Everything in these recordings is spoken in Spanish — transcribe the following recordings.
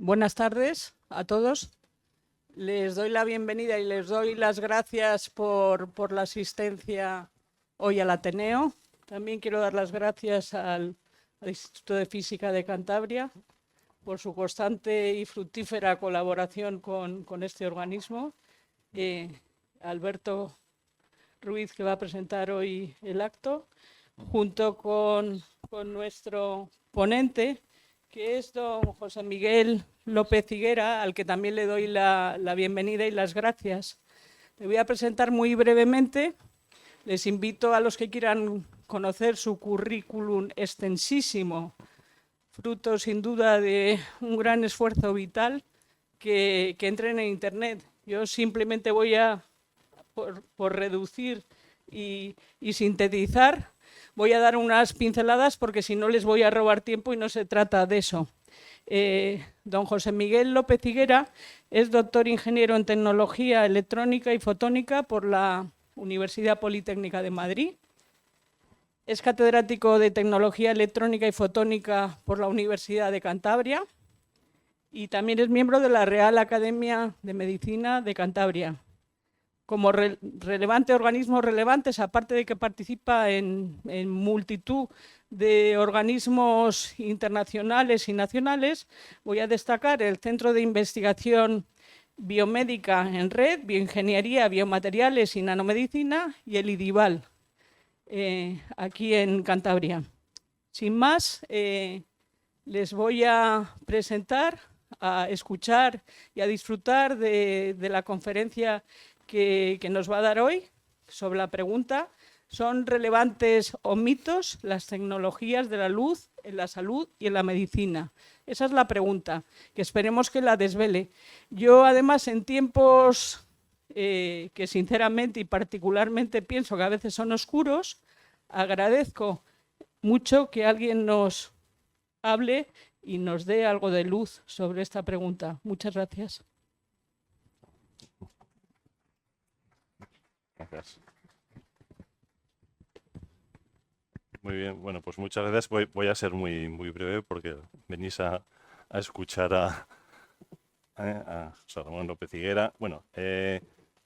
Buenas tardes a todos. Les doy la bienvenida y les doy las gracias por la asistencia hoy al Ateneo. También quiero dar las gracias al Instituto de Física de Cantabria por su constante y fructífera colaboración con este organismo. Alberto Ruiz, que va a presentar hoy el acto, junto con nuestro ponente, que es don José Miguel López Higuera, al que también le doy la bienvenida y las gracias. Le voy a presentar muy brevemente. Les invito a los que quieran conocer su currículum extensísimo, fruto sin duda de un gran esfuerzo vital, que entren en Internet. Yo simplemente voy a, por reducir y sintetizar, voy a dar unas pinceladas porque si no les voy a robar tiempo y no se trata de eso. Don José Miguel López Higuera es doctor ingeniero en tecnología electrónica y fotónica por la Universidad Politécnica de Madrid. Es catedrático de tecnología electrónica y fotónica por la Universidad de Cantabria y también es miembro de la Real Academia de Medicina de Cantabria. Como organismos relevantes, aparte de que participa en multitud de organismos internacionales y nacionales, voy a destacar el Centro de Investigación Biomédica en Red, Bioingeniería, Biomateriales y Nanomedicina, y el IDIVAL, aquí en Cantabria. Sin más, les voy a presentar, a escuchar y a disfrutar de la conferencia que nos va a dar hoy sobre la pregunta: ¿son relevantes o mitos las tecnologías de la luz en la salud y en la medicina? Esa es la pregunta, que esperemos que la desvele. Yo, además, en tiempos que sinceramente y particularmente pienso que a veces son oscuros, agradezco mucho que alguien nos hable y nos dé algo de luz sobre esta pregunta. Muchas gracias. Gracias. Muy bien, bueno, pues muchas gracias. Voy a ser muy breve porque venís a escuchar a José Ramón López Higuera. Bueno,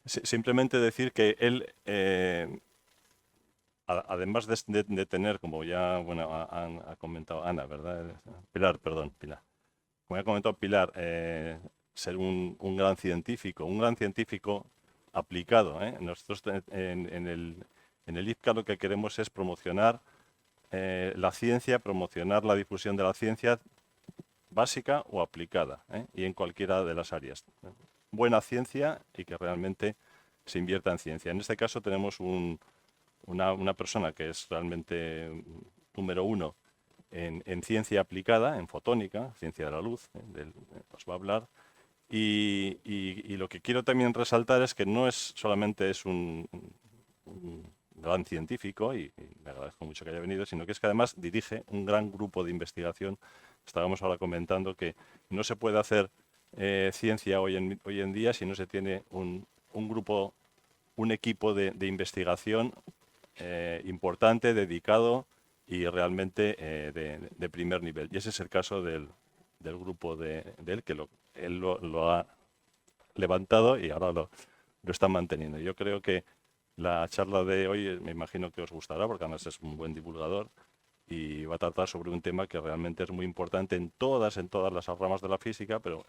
simplemente decir que él, además de tener, como ya ha comentado Ana, ¿verdad? Pilar, perdón, Pilar. Como ya ha comentado Pilar, ser un gran científico aplicado. Nosotros en el IFCA lo que queremos es promocionar la ciencia, promocionar la difusión de la ciencia básica o aplicada, y en cualquiera de las áreas. Buena ciencia y que realmente se invierta en ciencia. En este caso tenemos una persona que es realmente número uno en ciencia aplicada, en fotónica, ciencia de la luz, os va a hablar. Y lo que quiero también resaltar es que no es solamente un gran científico, y le agradezco mucho que haya venido, sino que es que además dirige un gran grupo de investigación. Estábamos ahora comentando que no se puede hacer ciencia hoy en día si no se tiene un equipo de investigación importante, dedicado y realmente de primer nivel. Y ese es el caso del grupo de él, que él lo ha levantado y ahora lo está manteniendo. Yo creo que la charla de hoy me imagino que os gustará, porque además es un buen divulgador y va a tratar sobre un tema que realmente es muy importante en todas las ramas de la física, pero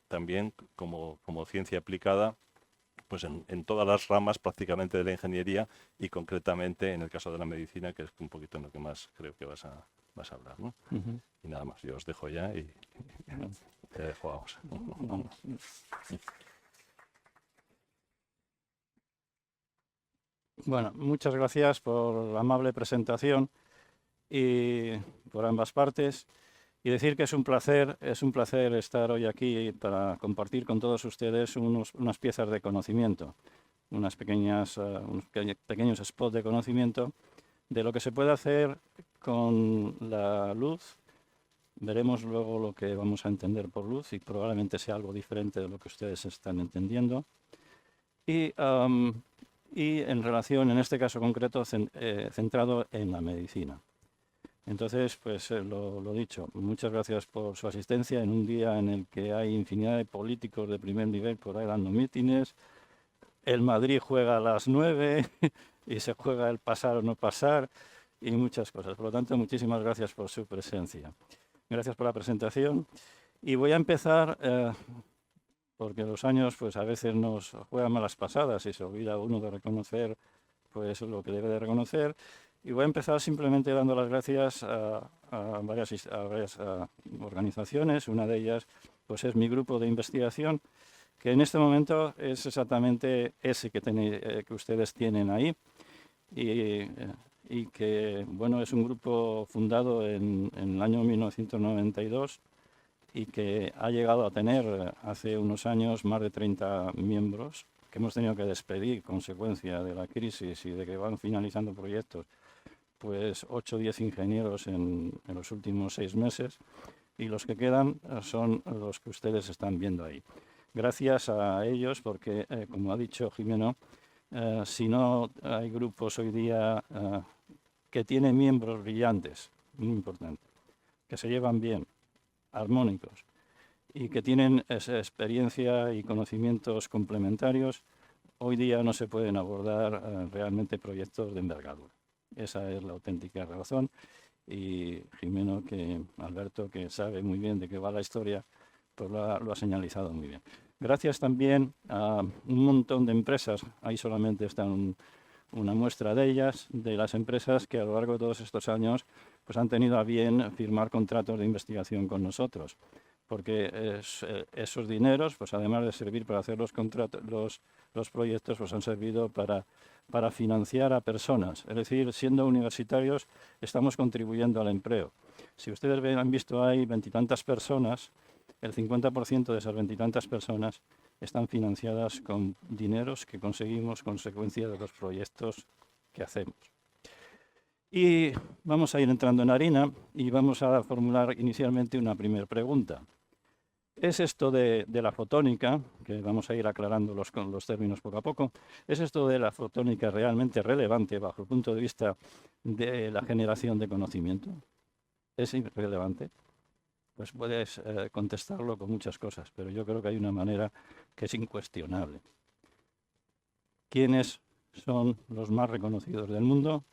también como ciencia aplicada, pues en todas las ramas prácticamente de la ingeniería y concretamente en el caso de la medicina, que es un poquito en lo que más creo que vas a hablar, ¿no? Y nada más, yo os dejo ya y te dejo a vos. Bueno, muchas gracias por la amable presentación y por ambas partes. Y decir que es un placer estar hoy aquí para compartir con todos ustedes unas piezas de conocimiento, unos pequeños spots de conocimiento de lo que se puede hacer con la luz. Veremos luego lo que vamos a entender por luz y probablemente sea algo diferente de lo que ustedes están entendiendo. Y en relación, en este caso concreto, centrado en la medicina. Entonces, pues lo dicho, muchas gracias por su asistencia en un día en el que hay infinidad de políticos de primer nivel por ahí dando mítines. El Madrid juega a las 9 y se juega el pasar o no pasar y muchas cosas. Por lo tanto, muchísimas gracias por su presencia. Gracias por la presentación. Y voy a empezar, porque los años pues a veces nos juegan malas pasadas y se olvida uno de reconocer pues lo que debe de reconocer. Y voy a empezar simplemente dando las gracias a varias organizaciones. Una de ellas pues es mi grupo de investigación, que en este momento es exactamente ese que ustedes tienen ahí y que bueno, es un grupo fundado en el año 1992 y que ha llegado a tener hace unos años más de 30 miembros que hemos tenido que despedir consecuencia de la crisis y de que van finalizando proyectos, pues 8 o 10 ingenieros en los últimos 6 meses, y los que quedan son los que ustedes están viendo ahí. Gracias a ellos, porque como ha dicho Jimeno, si no hay grupos hoy día que tienen miembros brillantes, muy importante, que se llevan bien, armónicos, y que tienen esa experiencia y conocimientos complementarios, hoy día no se pueden abordar realmente proyectos de envergadura. Esa es la auténtica razón. Y Jimeno, Alberto, que sabe muy bien de qué va la historia, pues lo ha señalizado muy bien. Gracias también a un montón de empresas, ahí solamente están una muestra de ellas, de las empresas que a lo largo de todos estos años pues han tenido a bien firmar contratos de investigación con nosotros, porque esos dineros, pues además de servir para hacer los proyectos, pues han servido para financiar a personas. Es decir, siendo universitarios estamos contribuyendo al empleo. Si ustedes han visto ahí 20 y tantas personas, el 50% de esas 20 y tantas personas están financiadas con dineros que conseguimos consecuencia de los proyectos que hacemos. Y vamos a ir entrando en harina y vamos a formular inicialmente una primera pregunta. ¿Es esto de la fotónica, que vamos a ir aclarando los términos poco a poco, es esto de la fotónica realmente relevante bajo el punto de vista de la generación de conocimiento? ¿Es irrelevante? Pues puedes contestarlo con muchas cosas, pero yo creo que hay una manera que es incuestionable. ¿Quiénes son los más reconocidos del mundo?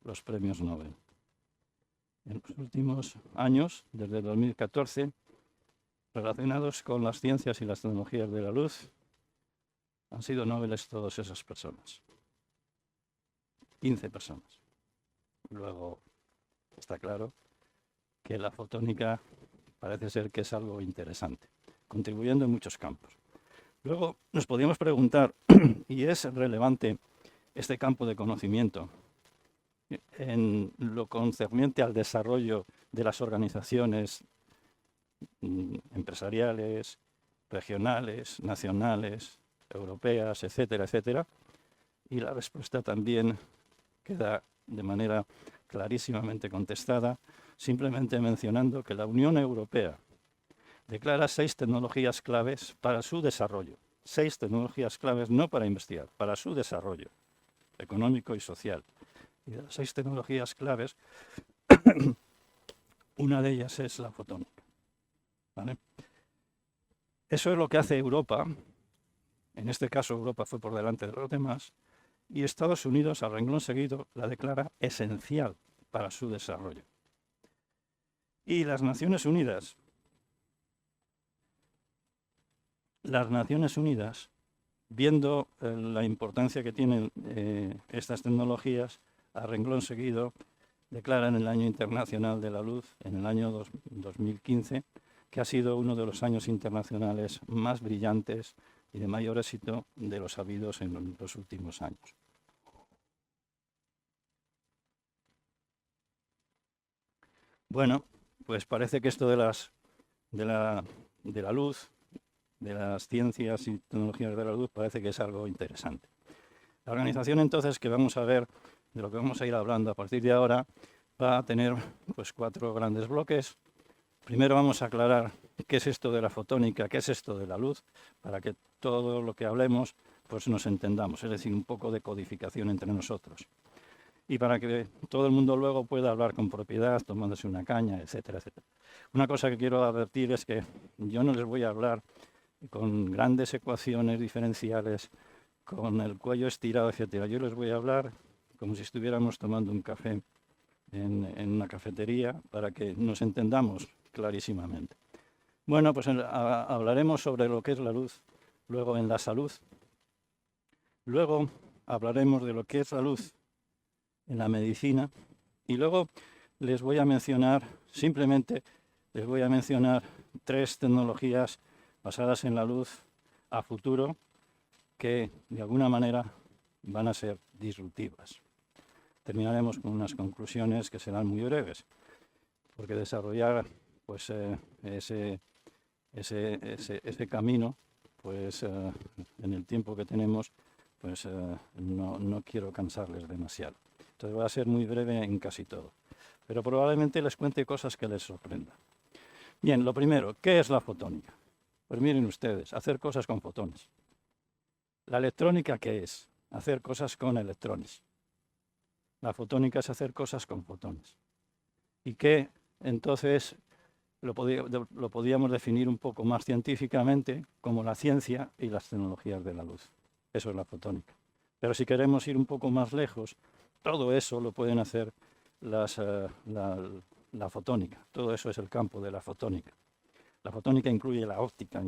Los premios Nobel. En los últimos años, desde 2014, relacionados con las ciencias y las tecnologías de la luz, han sido Nobeles todas esas personas. 15 personas. Luego, está claro que la fotónica parece ser que es algo interesante, contribuyendo en muchos campos. Luego nos podríamos preguntar, ¿y es relevante este campo de conocimiento en lo concerniente al desarrollo de las organizaciones empresariales, regionales, nacionales, europeas, etcétera, etcétera? Y la respuesta también queda de manera clarísimamente contestada, simplemente mencionando que la Unión Europea declara 6 tecnologías claves para su desarrollo. 6 tecnologías claves no para investigar, para su desarrollo económico y social. Y de las 6 tecnologías claves, una de ellas es la fotónica. ¿Vale? Eso es lo que hace Europa. En este caso, Europa fue por delante de los demás. Y Estados Unidos, al renglón seguido, la declara esencial para su desarrollo. Y las Naciones Unidas, viendo la importancia que tienen estas tecnologías, a renglón seguido, declaran el Año Internacional de la Luz en el año 2015, que ha sido uno de los años internacionales más brillantes y de mayor éxito de los habidos en los últimos años. Bueno, pues parece que esto de la luz, de las ciencias y tecnologías de la luz, parece que es algo interesante. La organización, entonces, que vamos a ver, de lo que vamos a ir hablando a partir de ahora, va a tener pues 4 grandes bloques. Primero vamos a aclarar qué es esto de la fotónica, qué es esto de la luz, para que todo lo que hablemos pues nos entendamos, es decir, un poco de codificación entre nosotros. y para que todo el mundo luego pueda hablar con propiedad, tomándose una caña, etcétera, etcétera. Una cosa que quiero advertir es que yo no les voy a hablar con grandes ecuaciones diferenciales, con el cuello estirado, etcétera. Yo les voy a hablar como si estuviéramos tomando un café en una cafetería para que nos entendamos clarísimamente. Bueno, pues hablaremos sobre lo que es la luz, luego en la salud. Luego hablaremos de lo que es la luz en la medicina y luego les voy a mencionar, simplemente les voy a mencionar 3 tecnologías basadas en la luz a futuro que de alguna manera van a ser disruptivas. Terminaremos con unas conclusiones que serán muy breves, porque desarrollar pues, ese camino pues, en el tiempo que tenemos, pues no quiero cansarles demasiado. Entonces voy a ser muy breve en casi todo, pero probablemente les cuente cosas que les sorprendan. Bien, lo primero, ¿qué es la fotónica? Pues miren ustedes, hacer cosas con fotones. ¿La electrónica qué es? Hacer cosas con electrones. La fotónica es hacer cosas con fotones. Y que entonces lo podíamos definir un poco más científicamente como la ciencia y las tecnologías de la luz. Eso es la fotónica. Pero si queremos ir un poco más lejos, todo eso lo pueden hacer la fotónica. Todo eso es el campo de la fotónica. La fotónica incluye la óptica,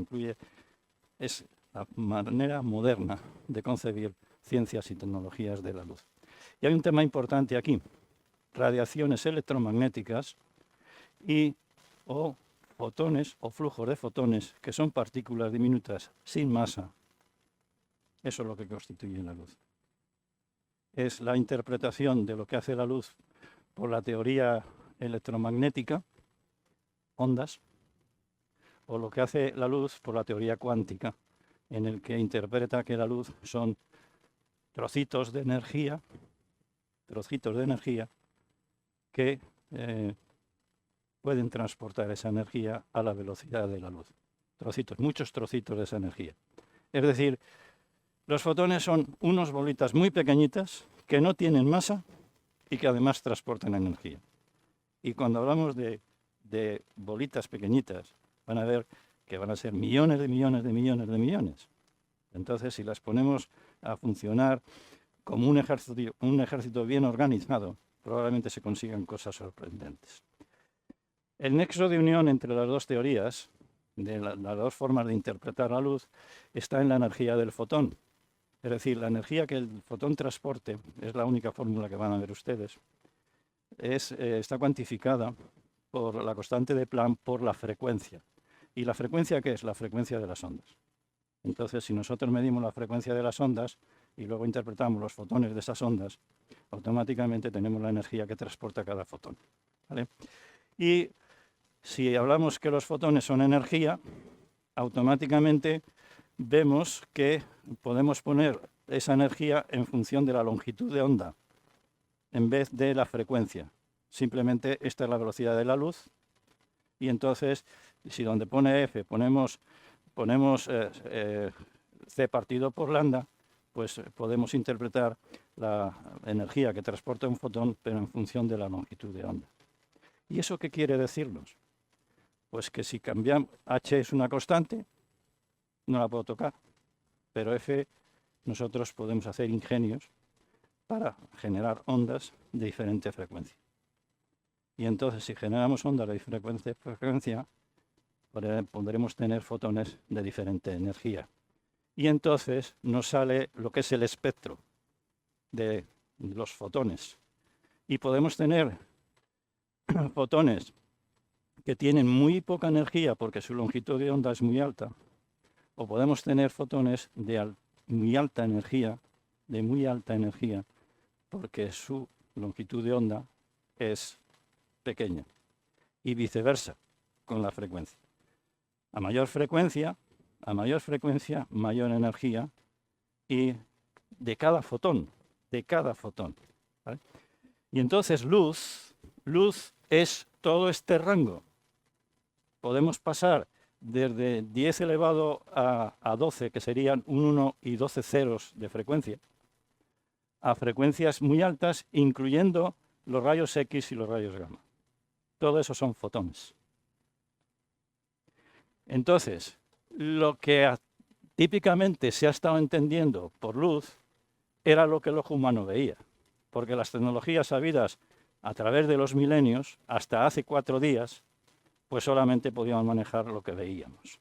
es la manera moderna de concebir ciencias y tecnologías de la luz. Y hay un tema importante aquí, radiaciones electromagnéticas o fotones o flujos de fotones que son partículas diminutas sin masa. Eso es lo que constituye la luz. Es la interpretación de lo que hace la luz por la teoría electromagnética, ondas, o lo que hace la luz por la teoría cuántica, en el que interpreta que la luz son trocitos de energía que pueden transportar esa energía a la velocidad de la luz. Muchos trocitos de esa energía. Es decir, los fotones son unas bolitas muy pequeñitas que no tienen masa y que además transportan energía. Y cuando hablamos de bolitas pequeñitas, van a ver que van a ser millones de millones de millones de millones. Entonces, si las ponemos a funcionar como un ejército bien organizado, probablemente se consigan cosas sorprendentes. El nexo de unión entre las dos teorías, de las dos formas de interpretar la luz, está en la energía del fotón. Es decir, la energía que el fotón transporte, es la única fórmula que van a ver ustedes, está cuantificada por la constante de Planck por la frecuencia. ¿Y la frecuencia qué es? La frecuencia de las ondas. Entonces, si nosotros medimos la frecuencia de las ondas y luego interpretamos los fotones de esas ondas, automáticamente tenemos la energía que transporta cada fotón, ¿vale? Y si hablamos que los fotones son energía, automáticamente vemos que podemos poner esa energía en función de la longitud de onda en vez de la frecuencia. Simplemente esta es la velocidad de la luz y entonces si donde pone F ponemos C partido por lambda, pues podemos interpretar la energía que transporta un fotón pero en función de la longitud de onda. ¿Y eso qué quiere decirnos? Pues que si cambiamos, H es una constante, no la puedo tocar, pero F nosotros podemos hacer ingenios para generar ondas de diferente frecuencia. Y entonces si generamos ondas de diferente frecuencia, podremos tener fotones de diferente energía. Y entonces nos sale lo que es el espectro de los fotones. Y podemos tener fotones que tienen muy poca energía porque su longitud de onda es muy alta, o podemos tener fotones de muy alta energía, porque su longitud de onda es pequeña, y viceversa con la frecuencia. A mayor frecuencia, mayor energía, y de cada fotón, ¿vale? Y entonces luz es todo este rango. Podemos pasar desde 10 elevado a 12, que serían un 1 y 12 ceros de frecuencia, a frecuencias muy altas, incluyendo los rayos X y los rayos gamma. Todo eso son fotones. Entonces, lo que típicamente se ha estado entendiendo por luz era lo que el ojo humano veía, porque las tecnologías sabidas a través de los milenios, hasta hace 4 días, pues solamente podíamos manejar lo que veíamos.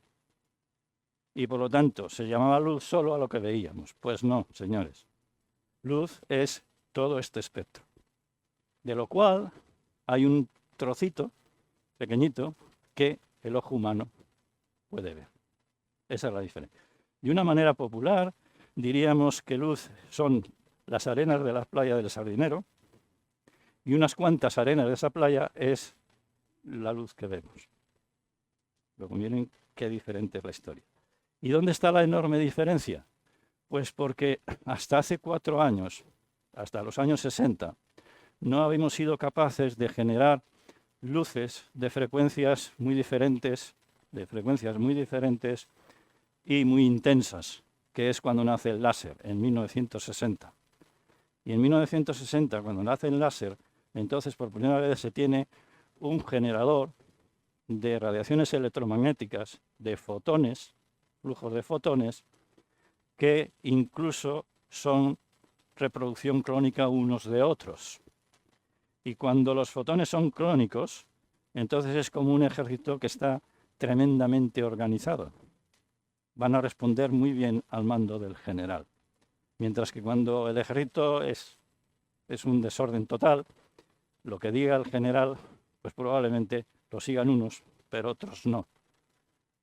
Y por lo tanto, ¿se llamaba luz solo a lo que veíamos? Pues no, señores. Luz es todo este espectro, de lo cual hay un trocito pequeñito que el ojo humano puede ver. Esa es la diferencia. De una manera popular, diríamos que luz son las arenas de la playa del Sardinero y unas cuantas arenas de esa playa es la luz que vemos. Luego miren qué diferente es la historia. ¿Y dónde está la enorme diferencia? Pues porque hasta hace 4 años, hasta los años 60, no habíamos sido capaces de generar luces de frecuencias muy diferentes, y muy intensas, que es cuando nace el láser, en 1960. Y en 1960, cuando nace el láser, entonces por primera vez se tiene un generador de radiaciones electromagnéticas, de fotones, flujos de fotones, que incluso son reproducción clónica unos de otros. Y cuando los fotones son clónicos, entonces es como un ejército que está tremendamente organizado. Van a responder muy bien al mando del general. Mientras que cuando el ejército es un desorden total, lo que diga el general, pues probablemente lo sigan unos, pero otros no.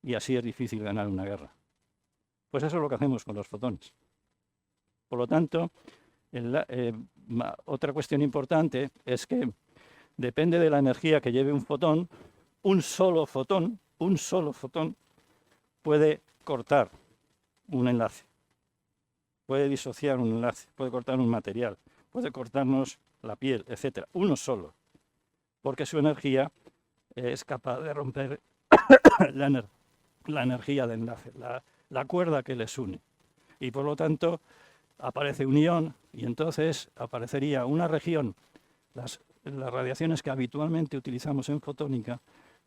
Y así es difícil ganar una guerra. Pues eso es lo que hacemos con los fotones. Por lo tanto, otra cuestión importante es que depende de la energía que lleve un fotón, un solo fotón puede cortar un enlace, puede disociar un enlace, puede cortar un material, puede cortarnos la piel, etc. Uno solo, porque su energía es capaz de romper la energía de enlace, la cuerda que les une. Y por lo tanto aparece un ión y entonces aparecería una región, las radiaciones que habitualmente utilizamos en fotónica,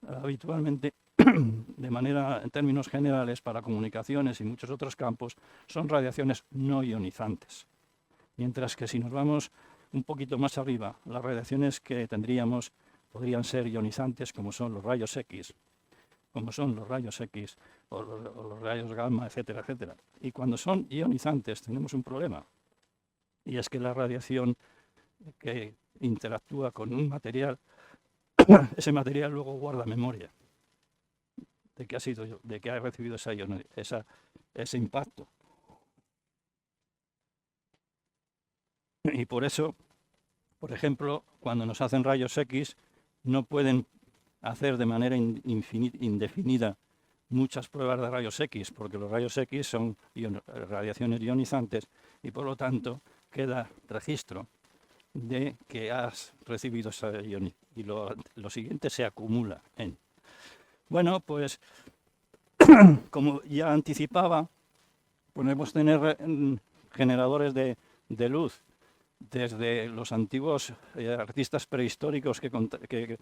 habitualmente de manera, en términos generales, para comunicaciones y muchos otros campos, son radiaciones no ionizantes. Mientras que si nos vamos un poquito más arriba, las radiaciones que tendríamos podrían ser ionizantes, como son los rayos X, o los rayos gamma, etcétera, etcétera. Y cuando son ionizantes tenemos un problema, y es que la radiación que interactúa con un material, ese material luego guarda memoria de que ha recibido ese impacto. Y por eso, por ejemplo, cuando nos hacen rayos X, no pueden hacer de manera indefinida muchas pruebas de rayos X, porque los rayos X son radiaciones ionizantes y por lo tanto queda registro de que has recibido esa ionización y lo siguiente se acumula en. Bueno, pues como ya anticipaba, podemos tener generadores de luz desde los antiguos artistas prehistóricos que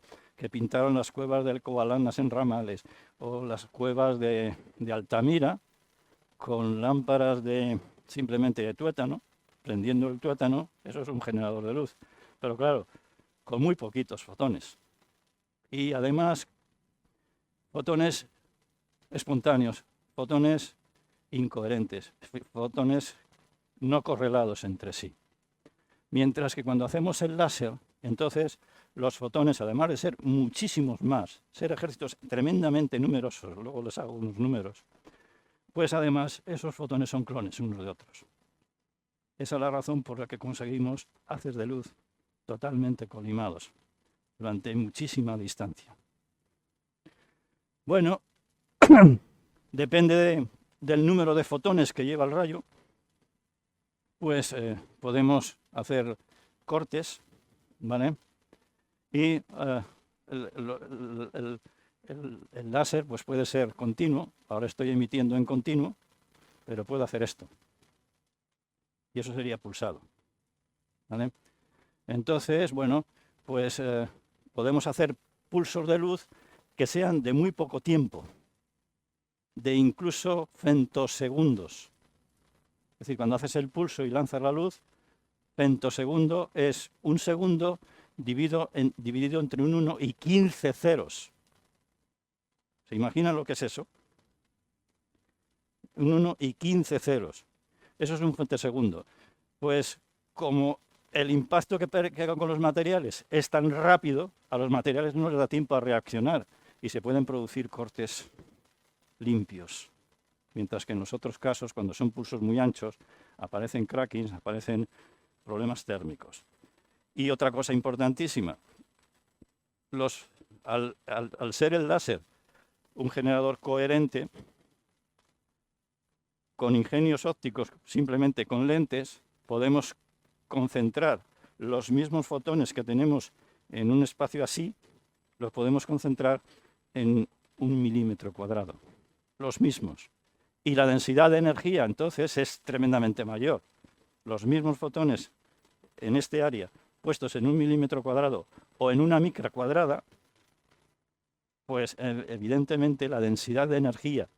pintaron las cuevas del Coalanas en Ramales o las cuevas de Altamira con lámparas simplemente de tuétano, prendiendo el tuétano. Eso es un generador de luz, pero claro, con muy poquitos fotones. Y además, fotones espontáneos, fotones incoherentes, fotones no correlados entre sí. Mientras que cuando hacemos el láser, entonces los fotones, además de ser muchísimos más, ser ejércitos tremendamente numerosos, luego les hago unos números, pues además esos fotones son clones unos de otros. Esa es la razón por la que conseguimos haces de luz totalmente colimados durante muchísima distancia. Bueno, depende del número de fotones que lleva el rayo, pues podemos hacer cortes, ¿vale? Y el láser pues puede ser continuo. Ahora estoy emitiendo en continuo, pero puedo hacer esto. Y eso sería pulsado. ¿vale? Entonces, bueno, pues podemos hacer pulsos de luz que sean de muy poco tiempo, de incluso femtosegundos. Es decir, cuando haces el pulso y lanzas la luz, femtosegundo es un segundo dividido entre un 1 y 15 ceros. ¿Se imaginan lo que es eso? Un 1 y 15 ceros. Eso es un femtosegundo. Pues como el impacto que hagan con los materiales es tan rápido, a los materiales no les da tiempo a reaccionar y se pueden producir cortes limpios. Mientras que en los otros casos, cuando son pulsos muy anchos, aparecen crackings, aparecen problemas térmicos. Y otra cosa importantísima, al ser el láser un generador coherente, con ingenios ópticos, simplemente con lentes, podemos concentrar los mismos fotones que tenemos en un espacio así, los podemos concentrar en 1 milímetro cuadrado, los mismos. Y la densidad de energía, entonces, es tremendamente mayor. Los mismos fotones en este área, puestos en 1 milímetro cuadrado o en una micra cuadrada, pues evidentemente la densidad de energía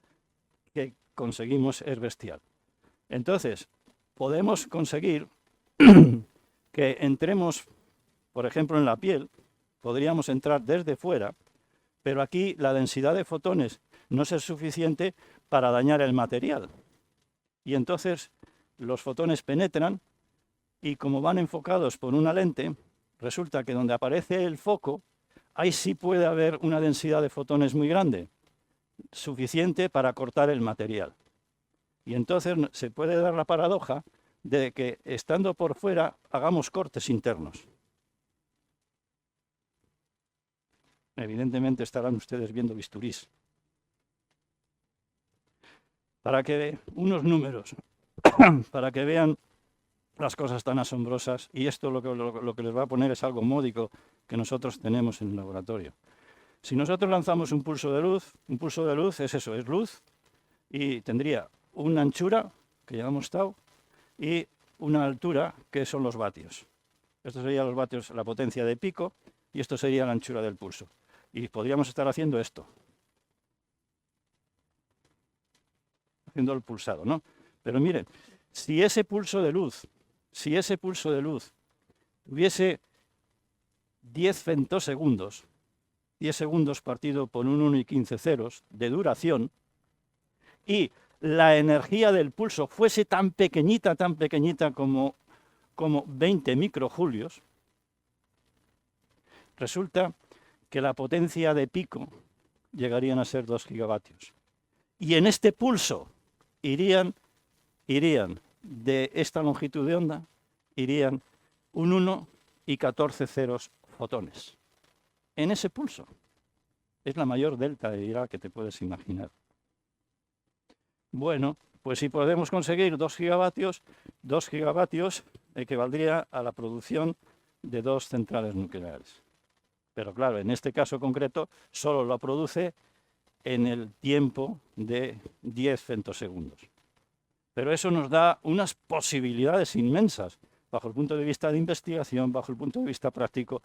que conseguimos es bestial. Entonces, podemos conseguir que entremos, por ejemplo, en la piel, podríamos entrar desde fuera, pero aquí la densidad de fotones no es suficiente para dañar el material. Y entonces los fotones penetran y como van enfocados por una lente, resulta que donde aparece el foco, ahí sí puede haber una densidad de fotones muy grande, suficiente para cortar el material. Y entonces se puede dar la paradoja de que estando por fuera hagamos cortes internos. Evidentemente estarán ustedes viendo bisturís. Para que unos números, para que vean las cosas tan asombrosas, y esto lo que les va a poner es algo módico que nosotros tenemos en el laboratorio. Si nosotros lanzamos un pulso de luz es eso, es luz, y tendría una anchura, que llamamos tau, y una altura, que son los vatios. Esto sería los vatios, la potencia de pico, y esto sería la anchura del pulso. Y podríamos estar haciendo esto. Haciendo el pulsado, ¿no? Pero miren, si ese pulso de luz tuviese 10 femtosegundos, 10 segundos partido por un 1 y 15 ceros de duración, y la energía del pulso fuese tan pequeñita como 20 microjulios, resulta que la potencia de pico llegarían a ser 2 gigavatios. Y en este pulso irían de esta longitud de onda, irían un 1 y 14 ceros fotones. En ese pulso. Es la mayor delta de Dirac que te puedes imaginar. Bueno, pues si podemos conseguir 2 gigavatios equivaldría a la producción de 2 centrales nucleares. Pero claro, en este caso concreto solo lo produce en el tiempo de 10 femtosegundos. Pero eso nos da unas posibilidades inmensas, bajo el punto de vista de investigación, bajo el punto de vista práctico,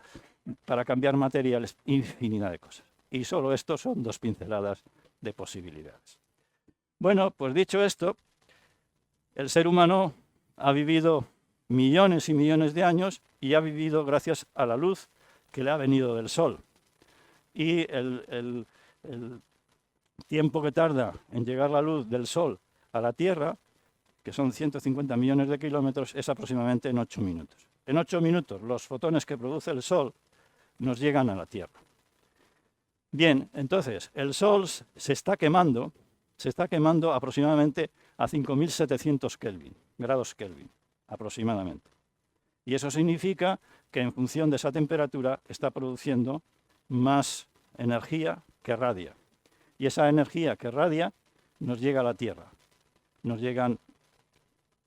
para cambiar materiales, infinidad de cosas. Y solo esto son 2 pinceladas de posibilidades. Bueno, pues dicho esto, el ser humano ha vivido millones y millones de años y ha vivido gracias a la luz que le ha venido del Sol. Y el tiempo que tarda en llegar la luz del Sol a la Tierra, que son 150 millones de kilómetros, es aproximadamente en 8 minutos. En 8 minutos los fotones que produce el Sol nos llegan a la Tierra. Bien, entonces el Sol se está quemando aproximadamente a 5.700 grados Kelvin, aproximadamente. Y eso significa que en función de esa temperatura está produciendo más energía que radia. Y esa energía que radia nos llega a la Tierra. Nos llegan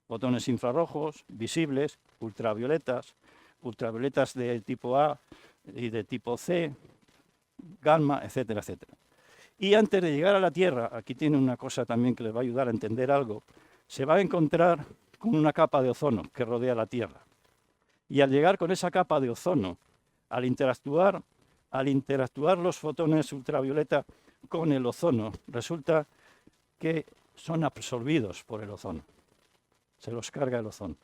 fotones infrarrojos, visibles, ultravioletas de tipo A y de tipo C, gamma, etcétera, etcétera. Y antes de llegar a la Tierra, aquí tiene una cosa también que les va a ayudar a entender algo, se va a encontrar con una capa de ozono que rodea la Tierra. Y al llegar con esa capa de ozono, al interactuar los fotones ultravioleta con el ozono, resulta que son absorbidos por el ozono. Se los carga el ozono.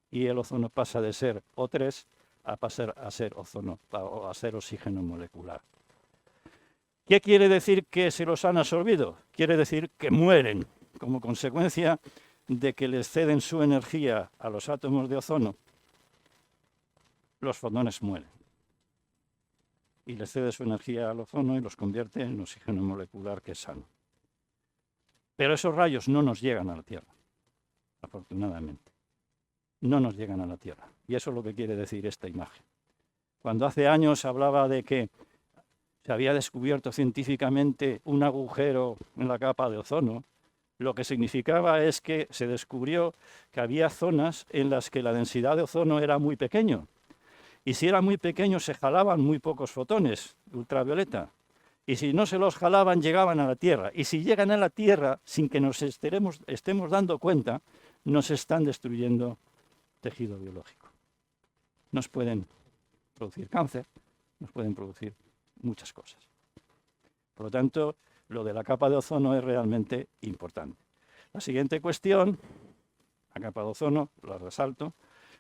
Y el ozono pasa de ser O3 a pasar a ser ozono, o a ser oxígeno molecular. ¿Qué quiere decir que se los han absorbido? Quiere decir que mueren como consecuencia de que les ceden su energía a los átomos de ozono. Los fotones mueren. Y les cede su energía al ozono y los convierte en oxígeno molecular que es sano. Pero esos rayos no nos llegan a la Tierra, afortunadamente. No nos llegan a la Tierra. Y eso es lo que quiere decir esta imagen. Cuando hace años se hablaba de que se había descubierto científicamente un agujero en la capa de ozono, lo que significaba es que se descubrió que había zonas en las que la densidad de ozono era muy pequeña. Y si era muy pequeño, se jalaban muy pocos fotones ultravioleta. Y si no se los jalaban, llegaban a la Tierra. Y si llegan a la Tierra, sin que nos estemos dando cuenta, nos están destruyendo tejido biológico. Nos pueden producir cáncer, nos pueden producir muchas cosas. Por lo tanto, lo de la capa de ozono es realmente importante. La siguiente cuestión, la capa de ozono, la resalto.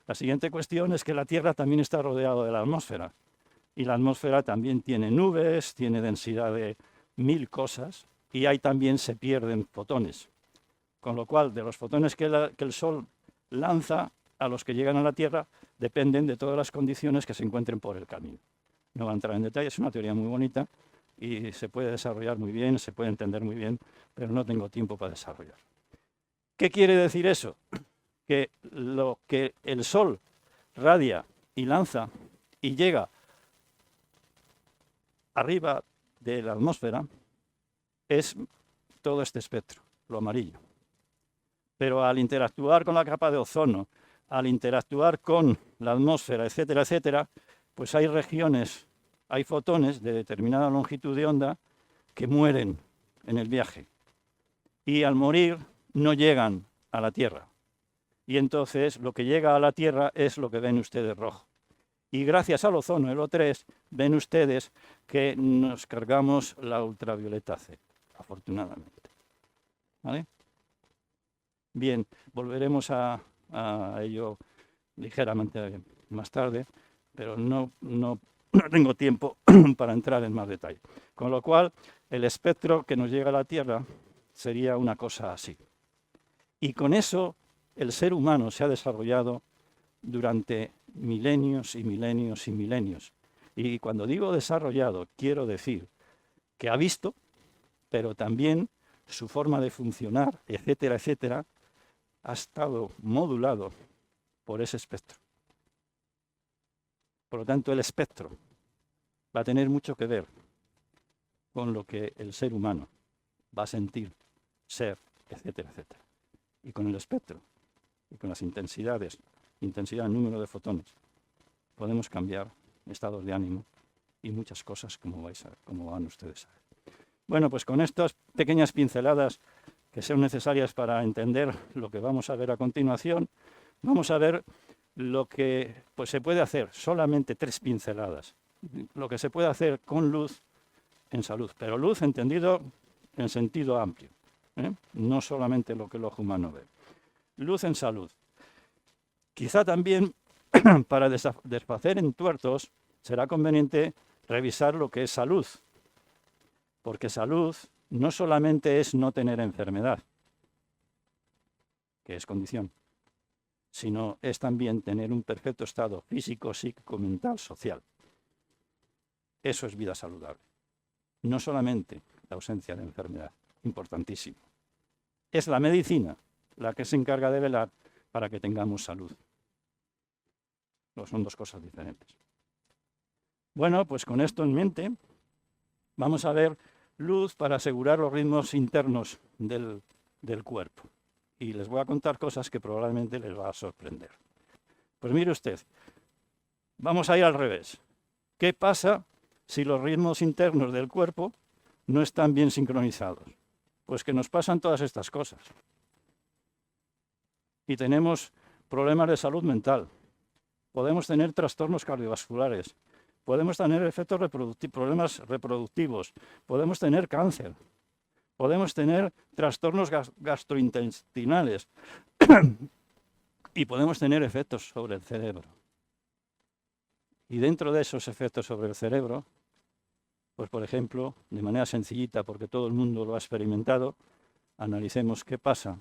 La siguiente cuestión es que la Tierra también está rodeada de la atmósfera. Y la atmósfera también tiene nubes, tiene densidad de 1000 cosas, y ahí también se pierden fotones. Con lo cual, de los fotones que el Sol lanza a los que llegan a la Tierra, dependen de todas las condiciones que se encuentren por el camino. No voy a entrar en detalle, es una teoría muy bonita y se puede desarrollar muy bien, se puede entender muy bien, pero no tengo tiempo para desarrollar. ¿Qué quiere decir eso? Que lo que el Sol radia y lanza y llega arriba de la atmósfera es todo este espectro, lo amarillo. Pero al interactuar con la capa de ozono, al interactuar con la atmósfera, etcétera, etcétera, pues hay regiones, hay fotones de determinada longitud de onda que mueren en el viaje. Y al morir no llegan a la Tierra. Y entonces lo que llega a la Tierra es lo que ven ustedes rojo. Y gracias al ozono, el O3, ven ustedes que nos cargamos la ultravioleta C, afortunadamente. ¿Vale? Bien, volveremos a ello ligeramente más tarde, pero no tengo tiempo para entrar en más detalle. Con lo cual, el espectro que nos llega a la Tierra sería una cosa así. Y con eso, el ser humano se ha desarrollado durante milenios y milenios y milenios. Y cuando digo desarrollado, quiero decir que ha visto, pero también su forma de funcionar, etcétera, etcétera, ha estado modulado por ese espectro. Por lo tanto, el espectro va a tener mucho que ver con lo que el ser humano va a sentir, ser, etcétera, etcétera. Y con el espectro y con las intensidades, intensidad, número de fotones, podemos cambiar estados de ánimo y muchas cosas como van ustedes a ver. Bueno, pues con estas pequeñas pinceladas que son necesarias para entender lo que vamos a ver a continuación, vamos a ver lo que pues, se puede hacer, solamente 3 pinceladas, lo que se puede hacer con luz en salud, pero luz entendido en sentido amplio, no solamente lo que el ojo humano ve. Luz en salud. Quizá también para desfacer entuertos será conveniente revisar lo que es salud, porque salud no solamente es no tener enfermedad, que es condición, sino es también tener un perfecto estado físico, psíquico, mental, social. Eso es vida saludable. No solamente la ausencia de enfermedad, importantísimo. Es la medicina la que se encarga de velar para que tengamos salud. No, son 2 cosas diferentes. Bueno, pues con esto en mente, vamos a ver luz para asegurar los ritmos internos del cuerpo. Y les voy a contar cosas que probablemente les va a sorprender. Pues mire usted, vamos a ir al revés. ¿Qué pasa si los ritmos internos del cuerpo no están bien sincronizados? Pues que nos pasan todas estas cosas. Y tenemos problemas de salud mental, podemos tener trastornos cardiovasculares, podemos tener problemas reproductivos, podemos tener cáncer, podemos tener trastornos gastrointestinales y podemos tener efectos sobre el cerebro. Y dentro de esos efectos sobre el cerebro, pues por ejemplo, de manera sencillita, porque todo el mundo lo ha experimentado, analicemos qué pasa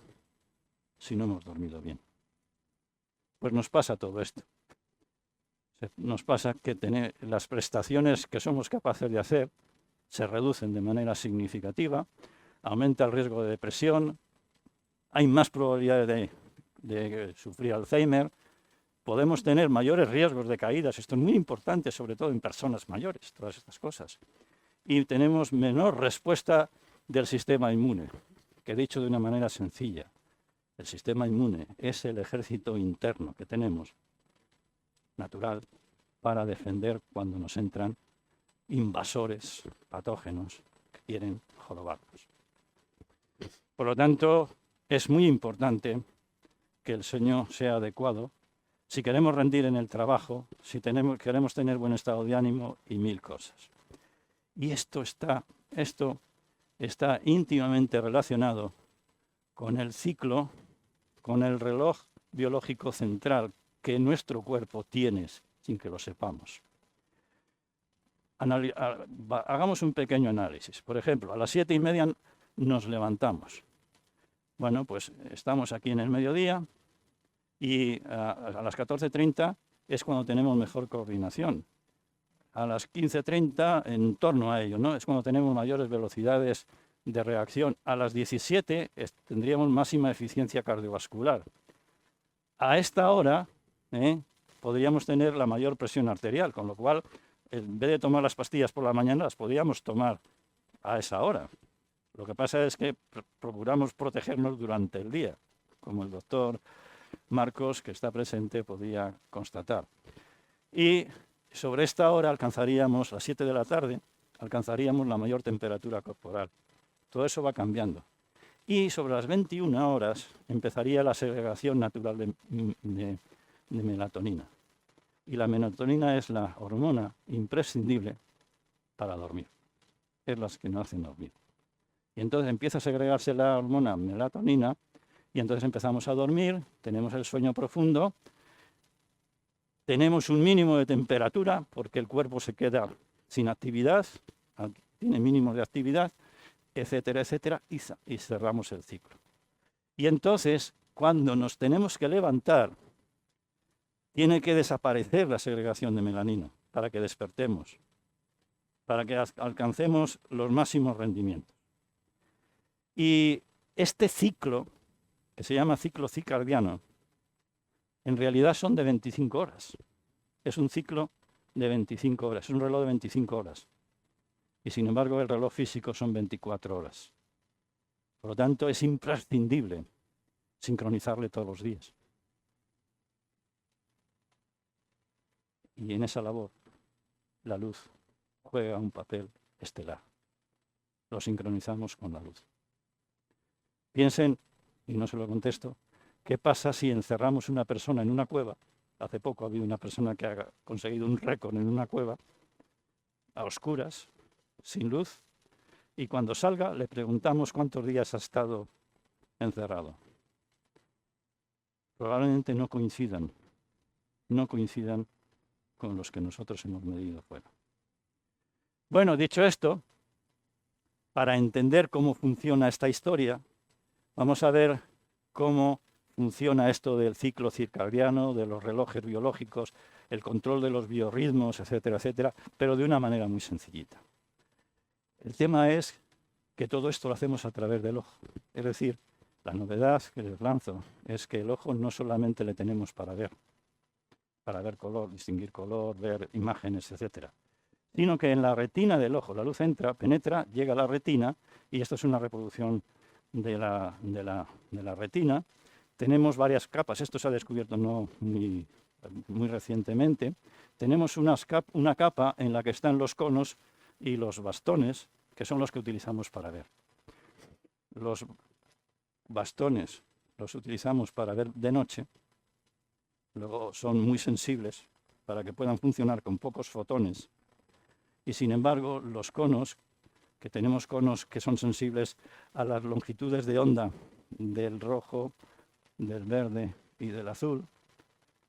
si no hemos dormido bien. Pues nos pasa todo esto. Nos pasa que las prestaciones que somos capaces de hacer se reducen de manera significativa, aumenta el riesgo de depresión, hay más probabilidades de sufrir Alzheimer, podemos tener mayores riesgos de caídas, esto es muy importante, sobre todo en personas mayores, todas estas cosas. Y tenemos menor respuesta del sistema inmune, que dicho de una manera sencilla, el sistema inmune es el ejército interno que tenemos, natural, para defender cuando nos entran invasores patógenos que quieren jorobarnos. Por lo tanto, es muy importante que el sueño sea adecuado si queremos rendir en el trabajo, si queremos tener buen estado de ánimo y mil cosas. Y esto está íntimamente relacionado con el ciclo, con el reloj biológico central que nuestro cuerpo tiene sin que lo sepamos. Hagamos un pequeño análisis. Por ejemplo, a las 7:30 nos levantamos. Bueno, pues estamos aquí en el mediodía y a las 14:30 es cuando tenemos mejor coordinación. A las 15:30, en torno a ello, ¿no? Es cuando tenemos mayores velocidades de reacción. A las 17 tendríamos máxima eficiencia cardiovascular. A esta hora podríamos tener la mayor presión arterial, con lo cual, en vez de tomar las pastillas por la mañana, las podríamos tomar a esa hora. Lo que pasa es que procuramos protegernos durante el día, como el doctor Marcos, que está presente, podía constatar. Y sobre esta hora alcanzaríamos, a las 7 de la tarde, alcanzaríamos la mayor temperatura corporal. Todo eso va cambiando. Y sobre las 21 horas empezaría la segregación natural de melatonina. Y la melatonina es la hormona imprescindible para dormir. Es la que nos hacen dormir. Y entonces empieza a segregarse la hormona melatonina y entonces empezamos a dormir, tenemos el sueño profundo, tenemos un mínimo de temperatura porque el cuerpo se queda sin actividad, tiene mínimo de actividad, etcétera, etcétera, y cerramos el ciclo. Y entonces, cuando nos tenemos que levantar, tiene que desaparecer la segregación de melanina para que despertemos, para que alcancemos los máximos rendimientos. Y este ciclo, que se llama ciclo circadiano, en realidad son de 25 horas. Es un ciclo de 25 horas, es un reloj de 25 horas. Y sin embargo el reloj físico son 24 horas. Por lo tanto, es imprescindible sincronizarle todos los días. Y en esa labor, la luz juega un papel estelar. Lo sincronizamos con la luz. Piensen, y no se lo contesto, ¿qué pasa si encerramos una persona en una cueva? Hace poco ha habido una persona que ha conseguido un récord en una cueva, a oscuras, sin luz, y cuando salga le preguntamos cuántos días ha estado encerrado. Probablemente no coincidan con los que nosotros hemos medido fuera. Bueno, dicho esto, para entender cómo funciona esta historia, vamos a ver cómo funciona esto del ciclo circadiano, de los relojes biológicos, el control de los biorritmos, etcétera, etcétera, pero de una manera muy sencillita. El tema es que todo esto lo hacemos a través del ojo. Es decir, la novedad que les lanzo es que el ojo no solamente le tenemos para ver color, distinguir color, ver imágenes, etcétera, sino que en la retina del ojo la luz entra, penetra, llega a la retina, y esto es una reproducción de la retina. Tenemos varias capas, esto se ha descubierto no muy recientemente. Tenemos una capa en la que están los conos y los bastones, que son los que utilizamos para ver. Los bastones los utilizamos para ver de noche luego son muy sensibles para que puedan funcionar con pocos fotones. Y sin embargo, los conos, que tenemos conos que son sensibles a las longitudes de onda del rojo, del verde y del azul,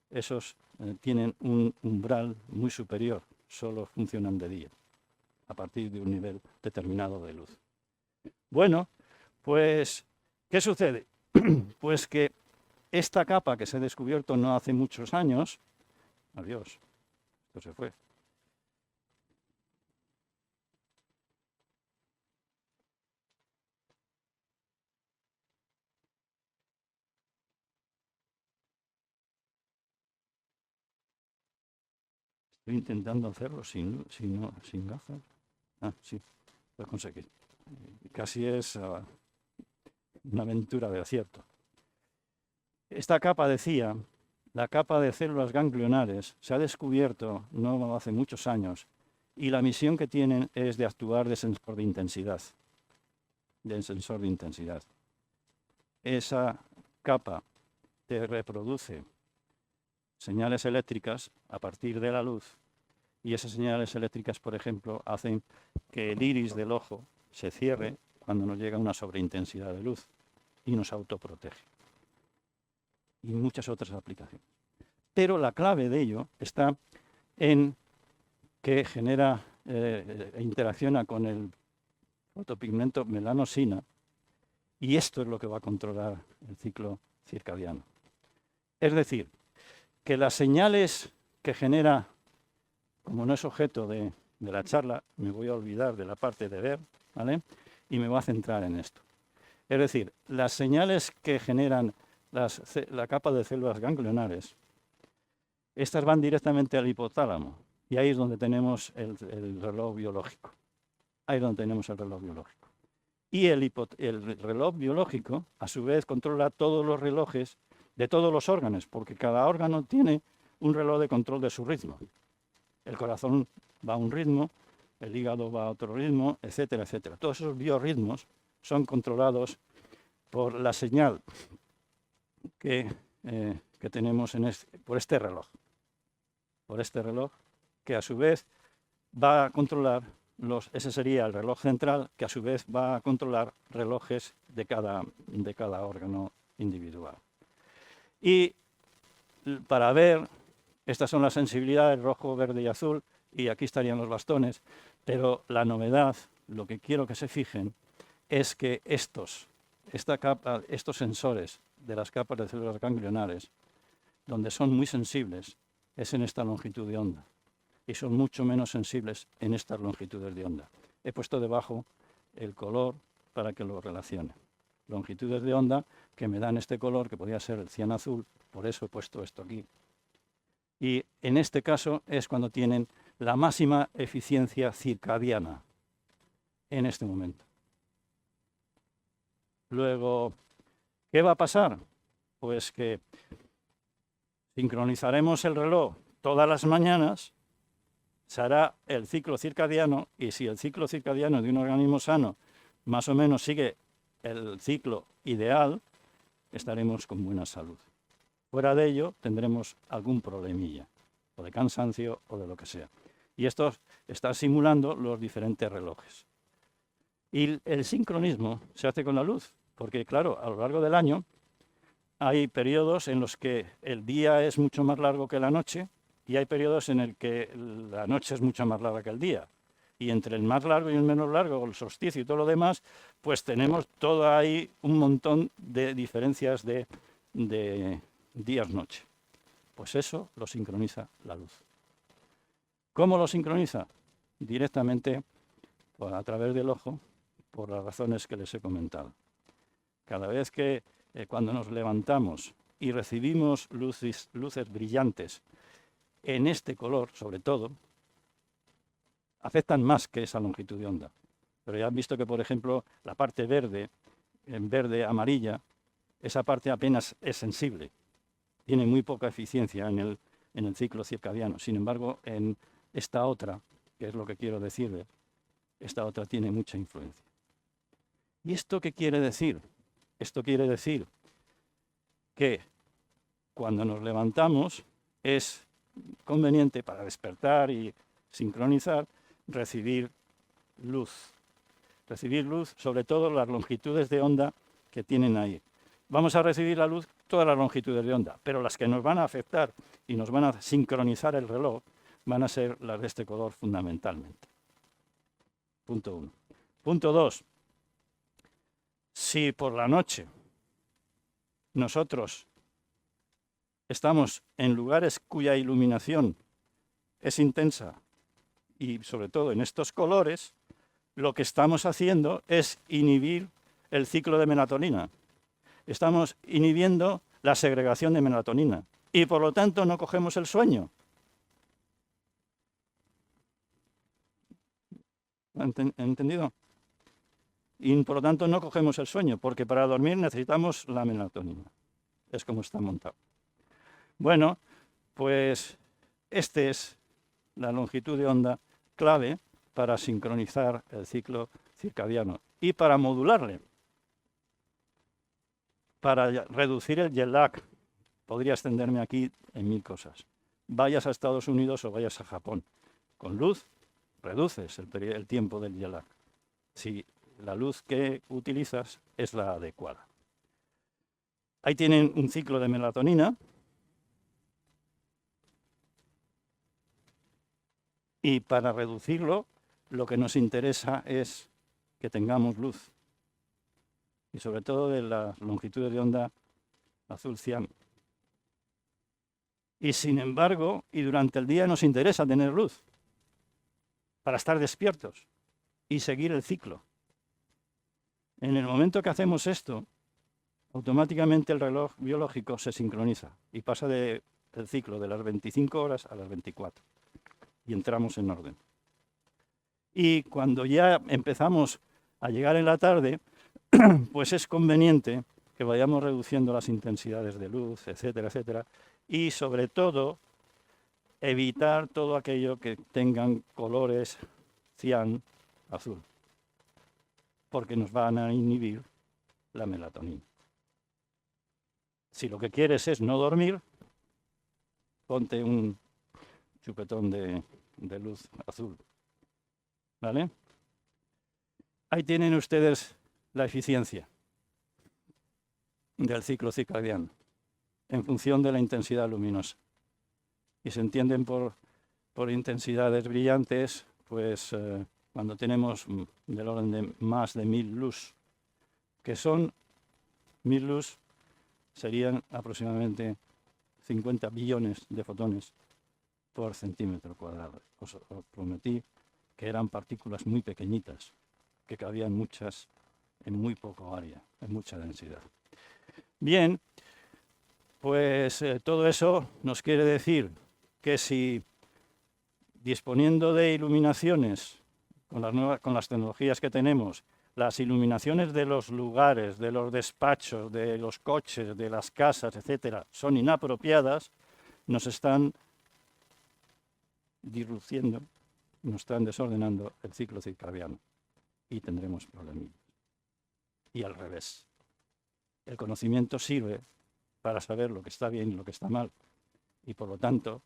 esos tienen un umbral muy superior, solo funcionan de día, a partir de un nivel determinado de luz. Bueno, pues, ¿qué sucede? Pues que esta capa que se ha descubierto no hace muchos años, adiós, esto se fue. Estoy intentando hacerlo sin gafas. Ah, sí, lo conseguí. Casi es una aventura de acierto. Esta capa, decía, la capa de células ganglionares, se ha descubierto no hace muchos años y la misión que tienen es de actuar de sensor de intensidad. Esa capa te reproduce señales eléctricas a partir de la luz y esas señales eléctricas, por ejemplo, hacen que el iris del ojo se cierre cuando nos llega una sobreintensidad de luz y nos autoprotege. Y muchas otras aplicaciones. Pero la clave de ello está en que genera interacciona con el fotopigmento melanosina y esto es lo que va a controlar el ciclo circadiano. Es decir, que las señales que genera, como no es objeto de la charla, me voy a olvidar de la parte de ver, ¿vale? Y me voy a centrar en esto. Es decir, las señales que generan la capa de células ganglionares, estas van directamente al hipotálamo y ahí es donde tenemos el reloj biológico. Ahí es donde tenemos el reloj biológico. Y el reloj biológico, a su vez, controla todos los relojes de todos los órganos, porque cada órgano tiene un reloj de control de su ritmo. El corazón va a un ritmo, el hígado va a otro ritmo, etcétera, etcétera. Todos esos biorritmos son controlados por la señal que tenemos por este reloj. Por este reloj, que a su vez va a controlar ese sería el reloj central, que a su vez va a controlar relojes de cada órgano individual. Y para ver, estas son las sensibilidades rojo, verde y azul, y aquí estarían los bastones, pero la novedad, lo que quiero que se fijen, es que estos sensores de las capas de células ganglionares, donde son muy sensibles, es en esta longitud de onda, y son mucho menos sensibles en estas longitudes de onda. He puesto debajo el color para que lo relacione. Longitudes de onda que me dan este color, que podría ser el cian azul, por eso he puesto esto aquí. Y en este caso es cuando tienen la máxima eficiencia circadiana, en este momento. Luego, ¿qué va a pasar? Pues que sincronizaremos el reloj todas las mañanas, se hará el ciclo circadiano y si el ciclo circadiano de un organismo sano más o menos sigue el ciclo ideal, estaremos con buena salud. Fuera de ello tendremos algún problemilla, o de cansancio o de lo que sea. Y esto está simulando los diferentes relojes. Y el sincronismo se hace con la luz, porque claro, a lo largo del año hay periodos en los que el día es mucho más largo que la noche y hay periodos en el que la noche es mucho más larga que el día. Y entre el más largo y el menos largo, el solsticio y todo lo demás, pues tenemos todo ahí un montón de diferencias de días-noche. Pues eso lo sincroniza la luz. ¿Cómo lo sincroniza? Directamente a través del ojo, por las razones que les he comentado. Cada vez que cuando nos levantamos y recibimos luces brillantes en este color, sobre todo, afectan más que esa longitud de onda. Pero ya han visto que, por ejemplo, la parte verde, en verde amarilla, esa parte apenas es sensible. Tiene muy poca eficiencia en el ciclo circadiano. Sin embargo, en esta otra, que es lo que quiero decirle, esta otra tiene mucha influencia. ¿Y esto qué quiere decir? Esto quiere decir que cuando nos levantamos es conveniente para despertar y sincronizar, recibir luz. Recibir luz, sobre todo las longitudes de onda que tienen ahí. Vamos a recibir la luz todas las longitudes de onda, pero las que nos van a afectar y nos van a sincronizar el reloj van a ser las de este color fundamentalmente. Punto 1. Punto 2. Si por la noche nosotros estamos en lugares cuya iluminación es intensa y sobre todo en estos colores, lo que estamos haciendo es inhibir el ciclo de melatonina. Estamos inhibiendo la segregación de melatonina y por lo tanto no cogemos el sueño. ¿Han entendido? Y por lo tanto no cogemos el sueño, porque para dormir necesitamos la melatonina. Es como está montado. Bueno, pues esta es la longitud de onda clave para sincronizar el ciclo circadiano y para modularle, para reducir el jet lag. Podría extenderme aquí en 1000 cosas. Vayas a Estados Unidos o vayas a Japón. Con luz reduces el tiempo del jet lag, si la luz que utilizas es la adecuada. Ahí tienen un ciclo de melatonina. Y para reducirlo, lo que nos interesa es que tengamos luz. Y sobre todo de las longitudes de onda azul cian. Y sin embargo, y durante el día nos interesa tener luz para estar despiertos y seguir el ciclo. En el momento que hacemos esto, automáticamente el reloj biológico se sincroniza y pasa del ciclo de las 25 horas a las 24. Y entramos en orden. Y cuando ya empezamos a llegar en la tarde, pues es conveniente que vayamos reduciendo las intensidades de luz, etcétera, etcétera, y sobre todo evitar todo aquello que tengan colores cian, azul, porque nos van a inhibir la melatonina. Si lo que quieres es no dormir, ponte un chupetón de luz azul. ¿Vale? Ahí tienen ustedes la eficiencia del ciclo circadiano en función de la intensidad luminosa. Y se entienden por intensidades brillantes, pues cuando tenemos del orden de más de 1000 lux, que son 1000 lux, serían aproximadamente 50 billones de fotones por centímetro cuadrado. Os prometí que eran partículas muy pequeñitas, que cabían muchas en muy poco área, en mucha densidad. Bien, pues todo eso nos quiere decir que si disponiendo de iluminaciones con las tecnologías que tenemos, las iluminaciones de los lugares, de los despachos, de los coches, de las casas, etcétera, son inapropiadas, nos están disrupciendo, nos están desordenando el ciclo circadiano y tendremos problemas. Y al revés. El conocimiento sirve para saber lo que está bien y lo que está mal. Y por lo tanto,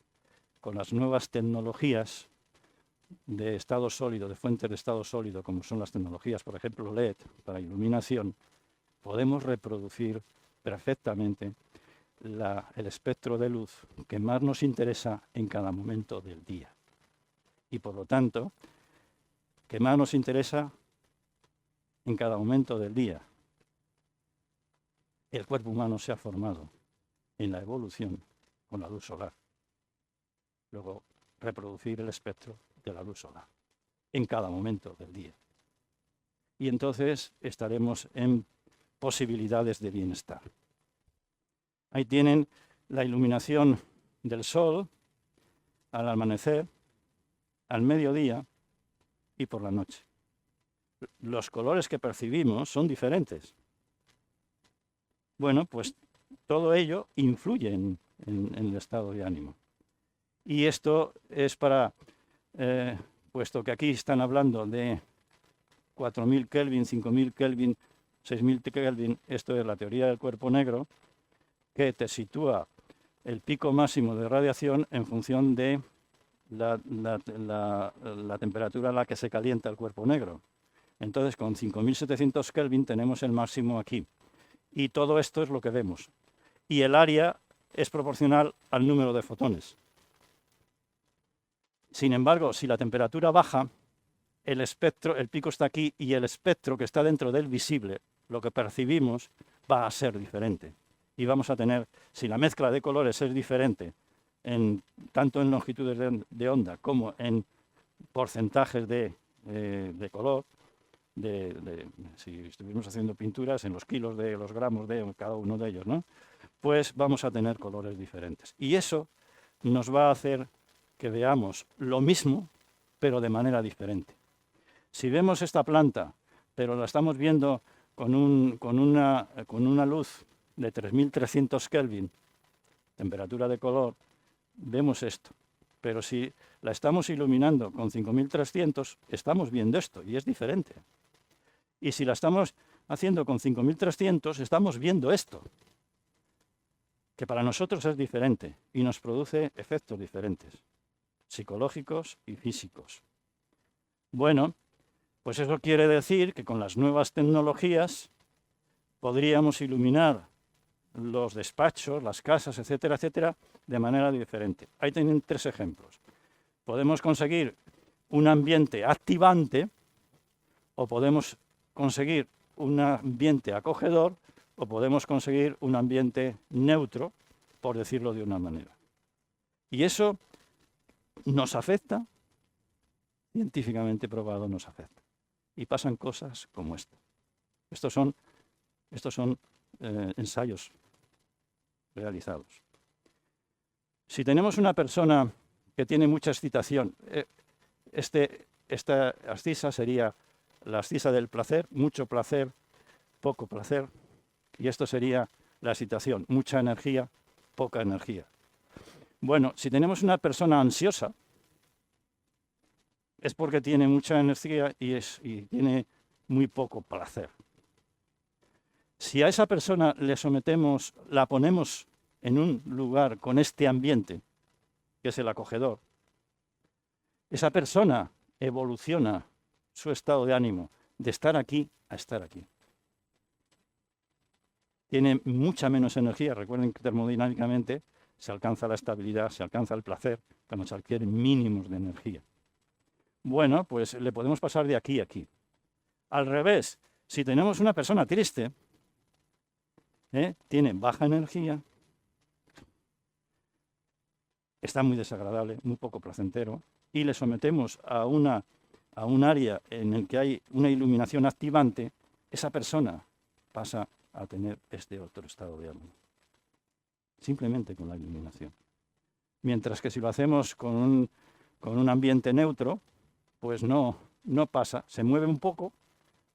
con las nuevas tecnologías de estado sólido, de fuentes de estado sólido, como son las tecnologías, por ejemplo, LED, para iluminación, podemos reproducir perfectamente el espectro de luz que más nos interesa en cada momento del día. Y por lo tanto, que más nos interesa en cada momento del día. El cuerpo humano se ha formado en la evolución con la luz solar. Luego, reproducir el espectro de la luz solar en cada momento del día. Y entonces estaremos en posibilidades de bienestar. Ahí tienen la iluminación del sol al amanecer, al mediodía y por la noche. Los colores que percibimos son diferentes. Bueno, pues todo ello influye en el estado de ánimo. Y esto es para, puesto que aquí están hablando de 4000 Kelvin, 5000 Kelvin, 6000 Kelvin, esto es la teoría del cuerpo negro, que te sitúa el pico máximo de radiación en función de la temperatura a la que se calienta el cuerpo negro. Entonces, con 5.700 Kelvin tenemos el máximo aquí. Y todo esto es lo que vemos. Y el área es proporcional al número de fotones. Sin embargo, si la temperatura baja, el espectro, el pico está aquí y el espectro que está dentro del visible, lo que percibimos, va a ser diferente. Y vamos a tener, si la mezcla de colores es diferente, tanto en longitudes de onda como en porcentajes de color, si estuviéramos haciendo pinturas, en los kilos de los gramos de cada uno de ellos, ¿no? Pues vamos a tener colores diferentes. Y eso nos va a hacer que veamos lo mismo, pero de manera diferente. Si vemos esta planta, pero la estamos viendo con una luz de 3.300 Kelvin, temperatura de color, vemos esto. Pero si la estamos iluminando con 5.300, estamos viendo esto y es diferente. Y si la estamos haciendo con 5.300, estamos viendo esto, que para nosotros es diferente y nos produce efectos diferentes, psicológicos y físicos. Bueno, pues eso quiere decir que con las nuevas tecnologías podríamos iluminar los despachos, las casas, etcétera, etcétera, de manera diferente. Ahí tienen 3 ejemplos. Podemos conseguir un ambiente activante o podemos conseguir un ambiente acogedor o podemos conseguir un ambiente neutro, por decirlo de una manera. Y eso nos afecta, científicamente probado nos afecta. Y pasan cosas como esta. Estos son ensayos realizados. Si tenemos una persona que tiene mucha excitación, esta abscisa sería la abscisa del placer, mucho placer, poco placer, y esto sería la excitación, mucha energía, poca energía. Bueno, si tenemos una persona ansiosa, es porque tiene mucha energía y tiene muy poco placer. Si a esa persona le sometemos, la ponemos en un lugar con este ambiente, que es el acogedor, esa persona evoluciona su estado de ánimo de estar aquí a estar aquí. Tiene mucha menos energía. Recuerden que termodinámicamente se alcanza la estabilidad, se alcanza el placer cuando se adquieren mínimos de energía. Bueno, pues le podemos pasar de aquí a aquí. Al revés, si tenemos una persona triste, tiene baja energía, está muy desagradable, muy poco placentero, y le sometemos a un área en el que hay una iluminación activante, esa persona pasa a tener este otro estado de ánimo, simplemente con la iluminación. Mientras que si lo hacemos con un ambiente neutro, pues no pasa, se mueve un poco,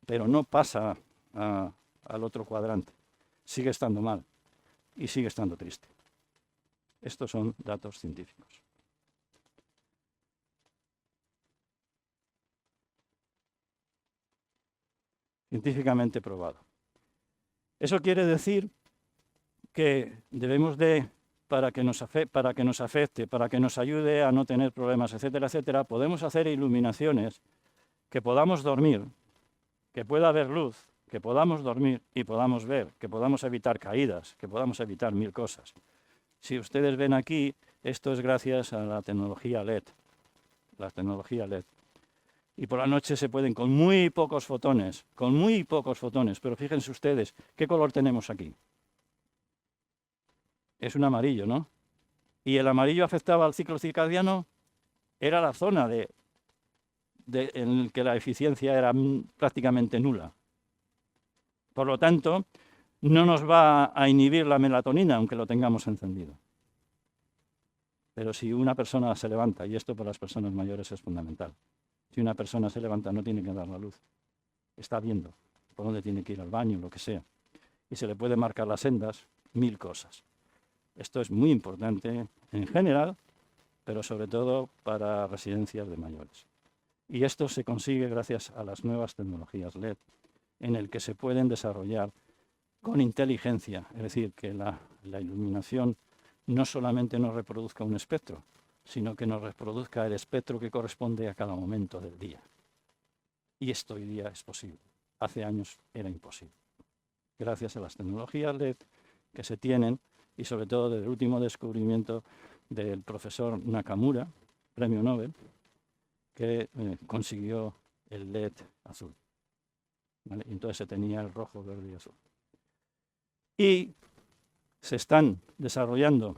pero no pasa al otro cuadrante. Sigue estando mal y sigue estando triste. Estos son datos científicos. Científicamente probado. Eso quiere decir que debemos para que nos afecte, para que nos ayude a no tener problemas, etcétera, etcétera, podemos hacer iluminaciones que podamos dormir, que pueda haber luz, que podamos dormir y podamos ver, que podamos evitar caídas, que podamos evitar 1000 cosas. Si ustedes ven aquí, esto es gracias a la tecnología LED. La tecnología LED. Y por la noche se pueden con muy pocos fotones, pero fíjense ustedes, ¿qué color tenemos aquí? Es un amarillo, ¿no? Y el amarillo afectaba al ciclo circadiano, era la zona en la que la eficiencia era prácticamente nula. Por lo tanto, no nos va a inhibir la melatonina, aunque lo tengamos encendido. Pero si una persona se levanta, y esto para las personas mayores es fundamental, si una persona se levanta no tiene que dar la luz, está viendo por dónde tiene que ir al baño, lo que sea, y se le puede marcar las sendas, 1000 cosas. Esto es muy importante en general, pero sobre todo para residencias de mayores. Y esto se consigue gracias a las nuevas tecnologías LED, en el que se pueden desarrollar con inteligencia, es decir, que la iluminación no solamente nos reproduzca un espectro, sino que nos reproduzca el espectro que corresponde a cada momento del día. Y esto hoy día es posible. Hace años era imposible. Gracias a las tecnologías LED que se tienen y sobre todo del último descubrimiento del profesor Nakamura, premio Nobel, que consiguió el LED azul. ¿Vale? Y entonces se tenía el rojo, verde y azul. Y se están desarrollando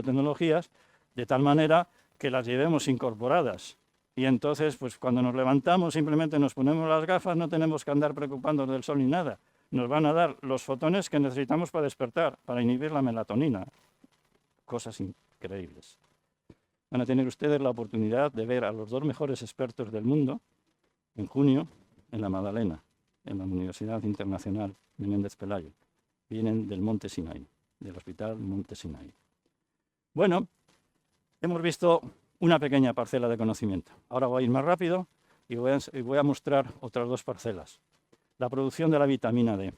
tecnologías de tal manera que las llevemos incorporadas. Y entonces, pues cuando nos levantamos, simplemente nos ponemos las gafas, no tenemos que andar preocupándonos del sol ni nada. Nos van a dar los fotones que necesitamos para despertar, para inhibir la melatonina. Cosas increíbles. Van a tener ustedes la oportunidad de ver a los 2 mejores expertos del mundo en junio en La Magdalena, en la Universidad Internacional Menéndez Pelayo. Vienen del Monte Sinaí, del Hospital Monte Sinaí. Bueno, hemos visto una pequeña parcela de conocimiento. Ahora voy a ir más rápido y voy a mostrar otras 2 parcelas. La producción de la vitamina D.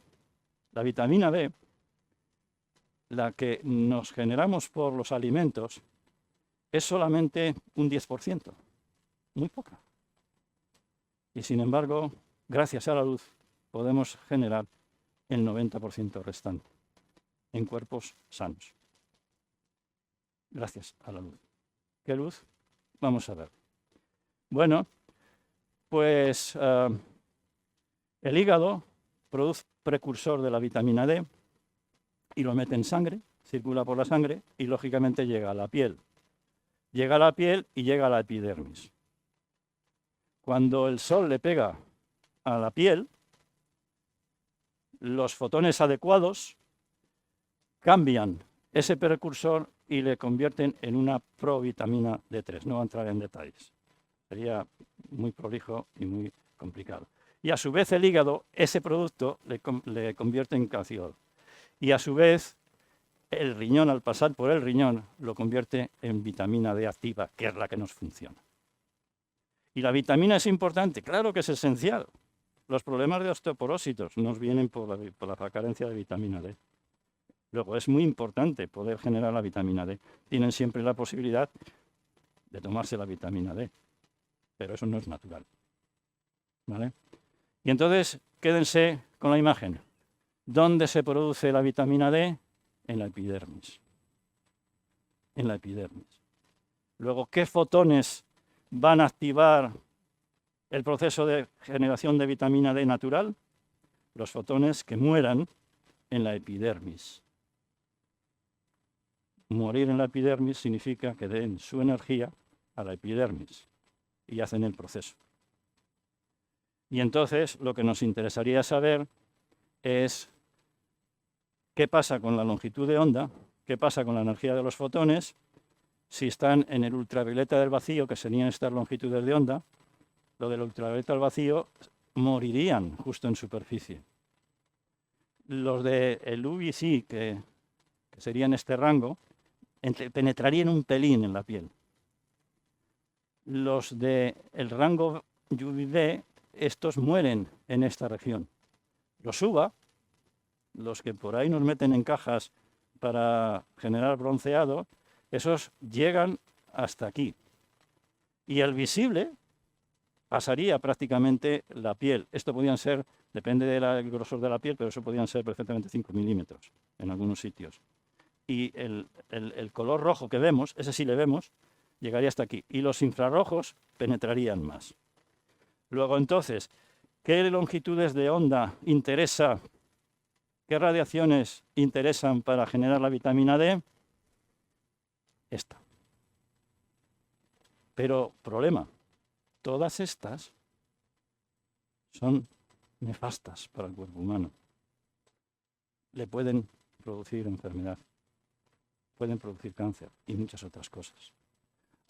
La vitamina D, la que nos generamos por los alimentos, es solamente un 10%, muy poca. Y sin embargo, gracias a la luz, podemos generar el 90% restante en cuerpos sanos. Gracias a la luz. ¿Qué luz? Vamos a ver. Bueno, pues el hígado produce precursor de la vitamina D y lo mete en sangre, circula por la sangre y lógicamente llega a la piel. Llega a la piel y llega a la epidermis. Cuando el sol le pega a la piel, los fotones adecuados cambian ese precursor y le convierten en una provitamina D3. No voy a entrar en detalles. Sería muy prolijo y muy complicado. Y a su vez el hígado, ese producto le convierte en calcio. Y a su vez el riñón, al pasar por el riñón, lo convierte en vitamina D activa, que es la que nos funciona. ¿Y la vitamina es importante? Claro que es esencial. Los problemas de osteoporosis nos vienen por la carencia de vitamina D. Luego, es muy importante poder generar la vitamina D. Tienen siempre la posibilidad de tomarse la vitamina D, pero eso no es natural. ¿Vale? Y entonces, quédense con la imagen. ¿Dónde se produce la vitamina D? En la epidermis. En la epidermis. Luego, ¿qué fotones van a activar el proceso de generación de vitamina D natural? Los fotones que mueran en la epidermis. Morir en la epidermis significa que den su energía a la epidermis y hacen el proceso. Y entonces lo que nos interesaría saber es qué pasa con la longitud de onda, qué pasa con la energía de los fotones, si están en el ultravioleta del vacío, que serían estas longitudes de onda. Lo del ultravioleta del vacío morirían justo en superficie. Los del UVC, que serían este rango, penetrarían un pelín en la piel. Los del rango UVB, estos mueren en esta región. Los UVA, los que por ahí nos meten en cajas para generar bronceado, esos llegan hasta aquí. Y el visible pasaría prácticamente la piel. Esto podían ser, depende del grosor de la piel, pero eso podían ser perfectamente 5 milímetros en algunos sitios. Y el color rojo que vemos, ese sí le vemos, llegaría hasta aquí. Y los infrarrojos penetrarían más. Luego entonces, ¿qué longitudes de onda interesa? ¿Qué radiaciones interesan para generar la vitamina D? Esta. Pero, problema, todas estas son nefastas para el cuerpo humano. Le pueden producir enfermedad, pueden producir cáncer y muchas otras cosas.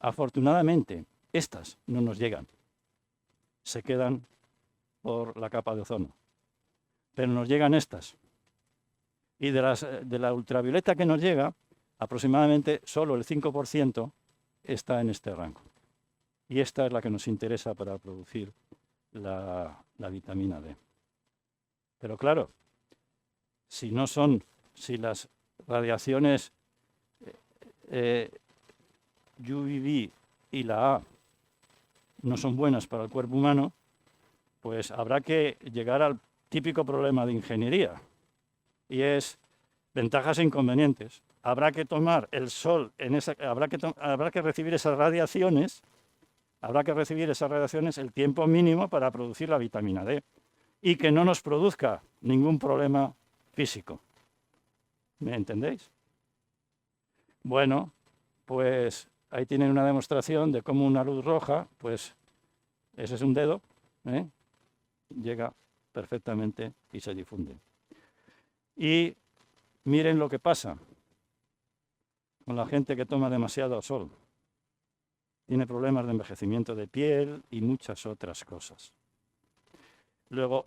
Afortunadamente, estas no nos llegan, se quedan por la capa de ozono, pero nos llegan estas. Y de la ultravioleta que nos llega, aproximadamente solo el 5% está en este rango. Y esta es la que nos interesa para producir la vitamina D. Pero claro, si las radiaciones UVB y la A no son buenas para el cuerpo humano, pues habrá que llegar al típico problema de ingeniería, y es ventajas e inconvenientes. Habrá que tomar el sol, habrá que recibir esas radiaciones, el tiempo mínimo para producir la vitamina D y que no nos produzca ningún problema físico. ¿Me entendéis? Bueno, pues ahí tienen una demostración de cómo una luz roja, pues ese es un dedo, llega perfectamente y se difunde. Y miren lo que pasa con la gente que toma demasiado sol. Tiene problemas de envejecimiento de piel y muchas otras cosas. Luego,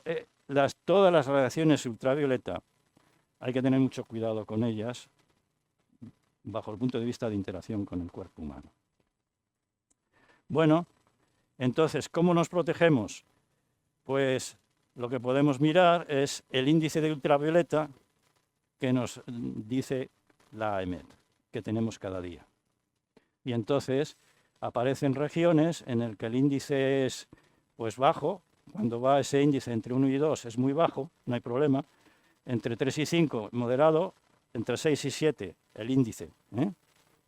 todas las radiaciones ultravioleta hay que tener mucho cuidado con ellas bajo el punto de vista de interacción con el cuerpo humano. Bueno, entonces, ¿cómo nos protegemos? Pues lo que podemos mirar es el índice de ultravioleta que nos dice la AEMET, que tenemos cada día. Y entonces aparecen regiones en las que el índice es pues bajo. Cuando va ese índice entre 1 y 2 es muy bajo, no hay problema. Entre 3 y 5, moderado. Entre 6 y 7, el índice.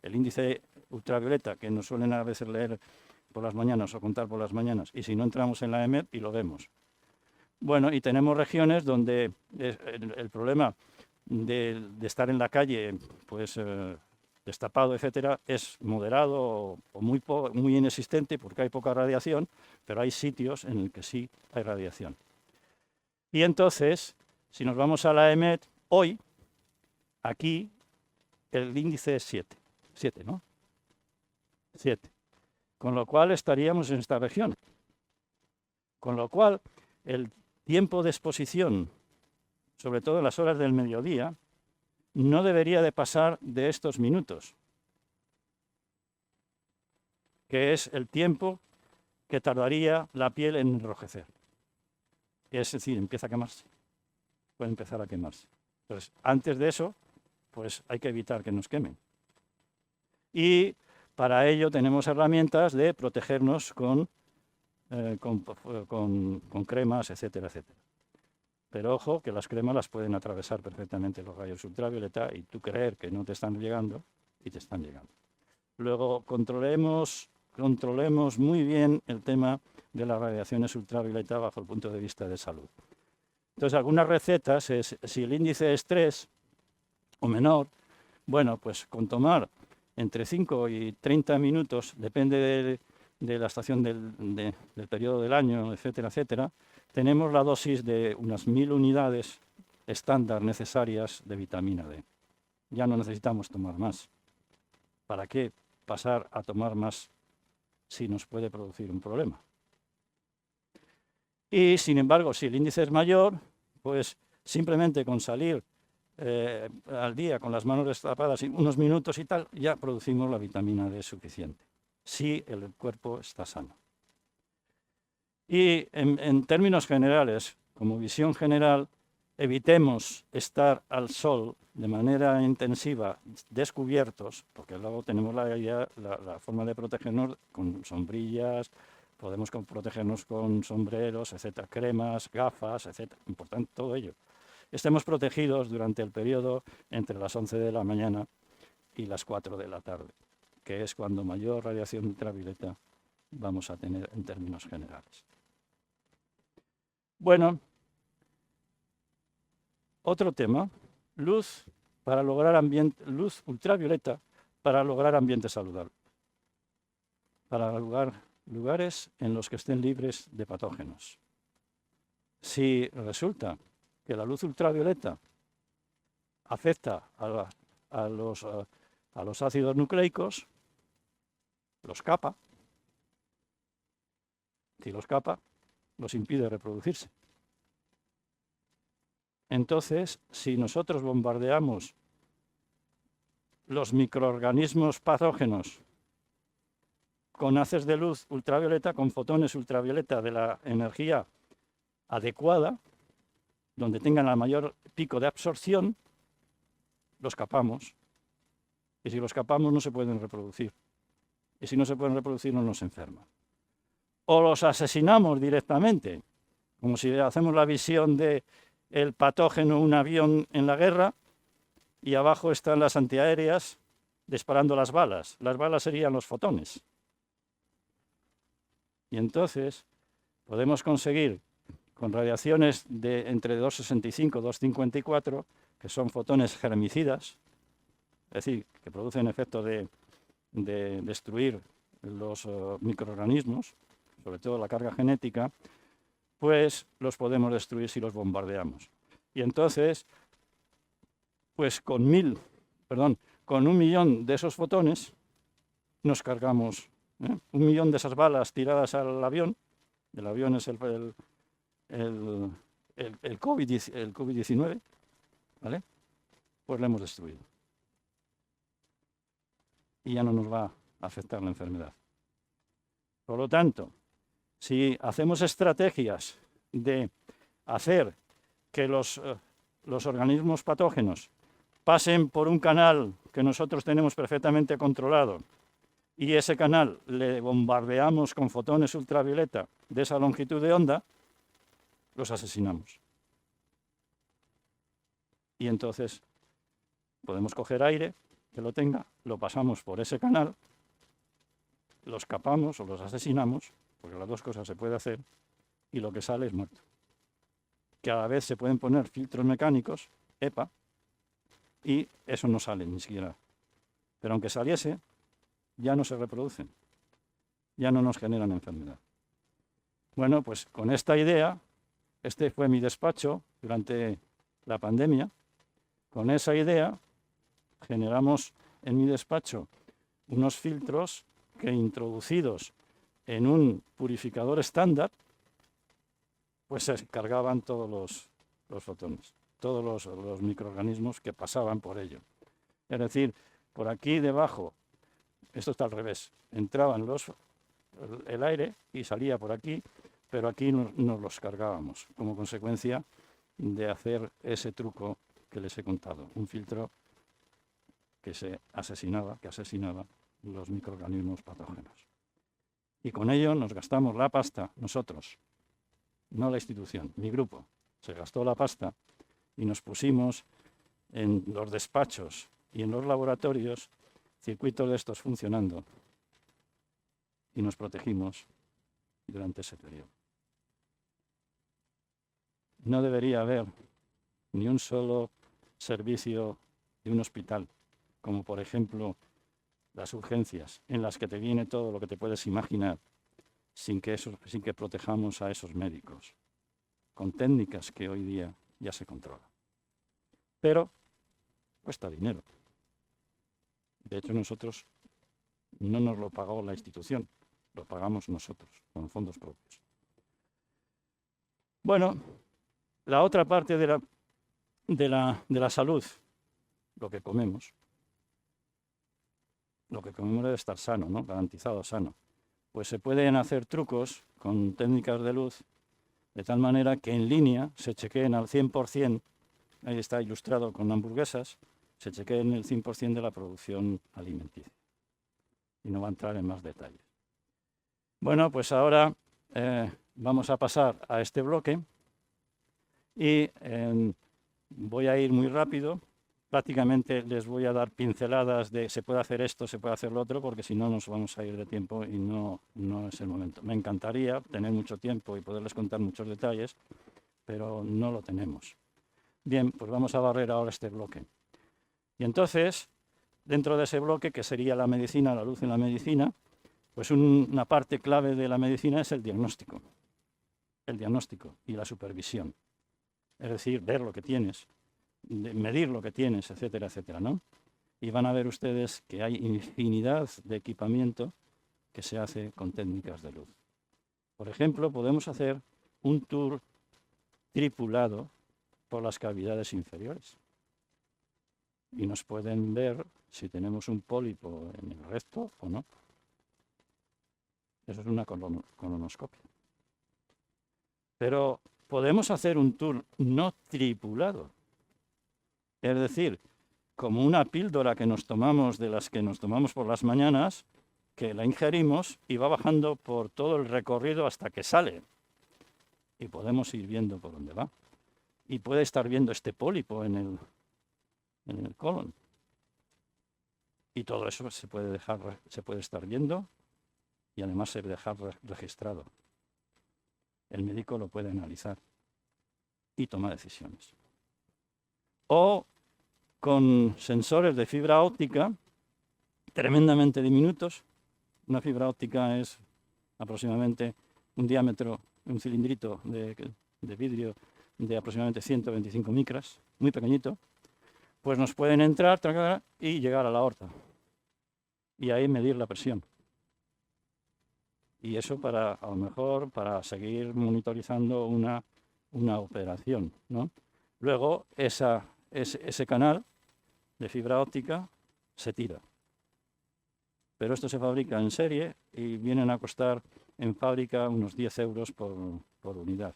El índice ultravioleta, que nos suelen a veces leer por las mañanas o contar por las mañanas. Y si no, entramos en la AEMET y lo vemos. Bueno, y tenemos regiones donde el problema de estar en la calle, pues destapado, etcétera, es moderado o muy inexistente porque hay poca radiación, pero hay sitios en los que sí hay radiación. Y entonces, si nos vamos a la AEMET, hoy, aquí, el índice es 7. 7, ¿no? 7. Con lo cual estaríamos en esta región. Con lo cual, el tiempo de exposición, sobre todo en las horas del mediodía, no debería de pasar de estos minutos, que es el tiempo que tardaría la piel en enrojecer. Es decir, empieza a quemarse. Puede empezar a quemarse. Entonces, antes de eso, pues hay que evitar que nos quemen. Y para ello tenemos herramientas de protegernos con cremas, etcétera, etcétera. Pero ojo, que las cremas las pueden atravesar perfectamente los rayos ultravioleta y tú creer que no te están llegando y te están llegando. Luego, controlemos muy bien el tema de las radiaciones ultravioleta bajo el punto de vista de salud. Entonces, algunas recetas es, si el índice es 3 o menor, bueno, pues con tomar entre 5 y 30 minutos, depende de la estación del periodo del año, etcétera, etcétera, tenemos la dosis de unas 1000 unidades estándar necesarias de vitamina D. Ya no necesitamos tomar más. ¿Para qué pasar a tomar más si nos puede producir un problema? Y, sin embargo, si el índice es mayor, pues simplemente con salir al día con las manos destapadas unos minutos y tal, ya producimos la vitamina D suficiente, si el cuerpo está sano. Y en términos generales, como visión general, evitemos estar al sol de manera intensiva, descubiertos, porque luego tenemos la forma de protegernos con sombrillas, podemos protegernos con sombreros, etcétera, cremas, gafas, etcétera. Importante todo ello. Estemos protegidos durante el periodo entre las 11 de la mañana y las 4 de la tarde, que es cuando mayor radiación ultravioleta vamos a tener en términos generales. Bueno, otro tema, luz ultravioleta para lograr ambiente saludable, para lugares en los que estén libres de patógenos. Si resulta que la luz ultravioleta afecta a los ácidos nucleicos, los capa. Si los capa, los impide reproducirse. Entonces, si nosotros bombardeamos los microorganismos patógenos con haces de luz ultravioleta, con fotones ultravioleta de la energía adecuada, donde tengan el mayor pico de absorción, los capamos, y si los capamos no se pueden reproducir. Y si no se pueden reproducir no nos enferman. O los asesinamos directamente, como si hacemos la visión de el patógeno, un avión en la guerra, y abajo están las antiaéreas disparando las balas. Las balas serían los fotones. Y entonces podemos conseguir, con radiaciones de entre 265 y 254, que son fotones germicidas, es decir, que producen efecto de destruir los microorganismos, sobre todo la carga genética, pues los podemos destruir si los bombardeamos. Y entonces, pues con 1.000.000 de esos fotones nos cargamos 1.000.000 de esas balas tiradas al avión. El avión es el COVID-19, ¿vale? Pues lo hemos destruido. Y ya no nos va a afectar la enfermedad. Por lo tanto, si hacemos estrategias de hacer que los organismos patógenos pasen por un canal que nosotros tenemos perfectamente controlado y ese canal le bombardeamos con fotones ultravioleta de esa longitud de onda, los asesinamos. Y entonces podemos coger aire que lo tenga, lo pasamos por ese canal, los capamos o los asesinamos, porque las dos cosas se puede hacer, y lo que sale es muerto. Cada vez se pueden poner filtros mecánicos, EPA, y eso no sale ni siquiera. Pero aunque saliese, ya no se reproducen, ya no nos generan enfermedad. Bueno, pues con esta idea, este fue mi despacho durante la pandemia. Con esa idea generamos en mi despacho unos filtros que, introducidos en un purificador estándar, pues se cargaban todos los fotones, todos los microorganismos que pasaban por ello. Es decir, por aquí debajo, esto está al revés, entraban el aire y salía por aquí, pero aquí nos los cargábamos como consecuencia de hacer ese truco que les he contado, un filtro que asesinaba los microorganismos patógenos. Y con ello nos gastamos la pasta, nosotros, no la institución, mi grupo, se gastó la pasta y nos pusimos en los despachos y en los laboratorios circuitos de estos funcionando y nos protegimos durante ese periodo. No debería haber ni un solo servicio de un hospital, como por ejemplo las urgencias, en las que te viene todo lo que te puedes imaginar, sin que protejamos a esos médicos, con técnicas que hoy día ya se controlan. Pero cuesta dinero. De hecho, nosotros no nos lo pagó la institución, lo pagamos nosotros, con fondos propios. Bueno, la otra parte de la salud, lo que comemos. Lo que comemos debe estar sano, ¿no? Garantizado sano. Pues se pueden hacer trucos con técnicas de luz de tal manera que en línea se chequeen al 100%, ahí está ilustrado con hamburguesas, se chequeen el 100% de la producción alimenticia. Y no va a entrar en más detalles. Bueno, pues ahora vamos a pasar a este bloque y voy a ir muy rápido. Prácticamente les voy a dar pinceladas de se puede hacer esto, se puede hacer lo otro, porque si no nos vamos a ir de tiempo y no es el momento. Me encantaría tener mucho tiempo y poderles contar muchos detalles, pero no lo tenemos. Bien, pues vamos a barrer ahora este bloque. Y entonces, dentro de ese bloque, que sería la medicina, la luz en la medicina, pues una parte clave de la medicina es el diagnóstico y la supervisión. Es decir, ver lo que tienes, medir lo que tienes, etcétera, etcétera, ¿no? Y van a ver ustedes que hay infinidad de equipamiento que se hace con técnicas de luz. Por ejemplo, podemos hacer un tour tripulado por las cavidades inferiores. Y nos pueden ver si tenemos un pólipo en el recto o no. Eso es una colonoscopia. Pero podemos hacer un tour no tripulado. Es decir, como una píldora que nos tomamos, de las que nos tomamos por las mañanas, que la ingerimos y va bajando por todo el recorrido hasta que sale. Y podemos ir viendo por dónde va. Y puede estar viendo este pólipo en el colon. Y todo eso se puede estar viendo y además se debe dejar registrado. El médico lo puede analizar y toma decisiones. O con sensores de fibra óptica tremendamente diminutos. Una fibra óptica es aproximadamente un diámetro, un cilindrito de vidrio de aproximadamente 125 micras, muy pequeñito, pues nos pueden entrar y llegar a la aorta. Y ahí medir la presión. Y eso a lo mejor para seguir monitorizando una operación, ¿no? Luego ese canal de fibra óptica se tira. Pero esto se fabrica en serie y vienen a costar en fábrica unos 10 euros por unidad,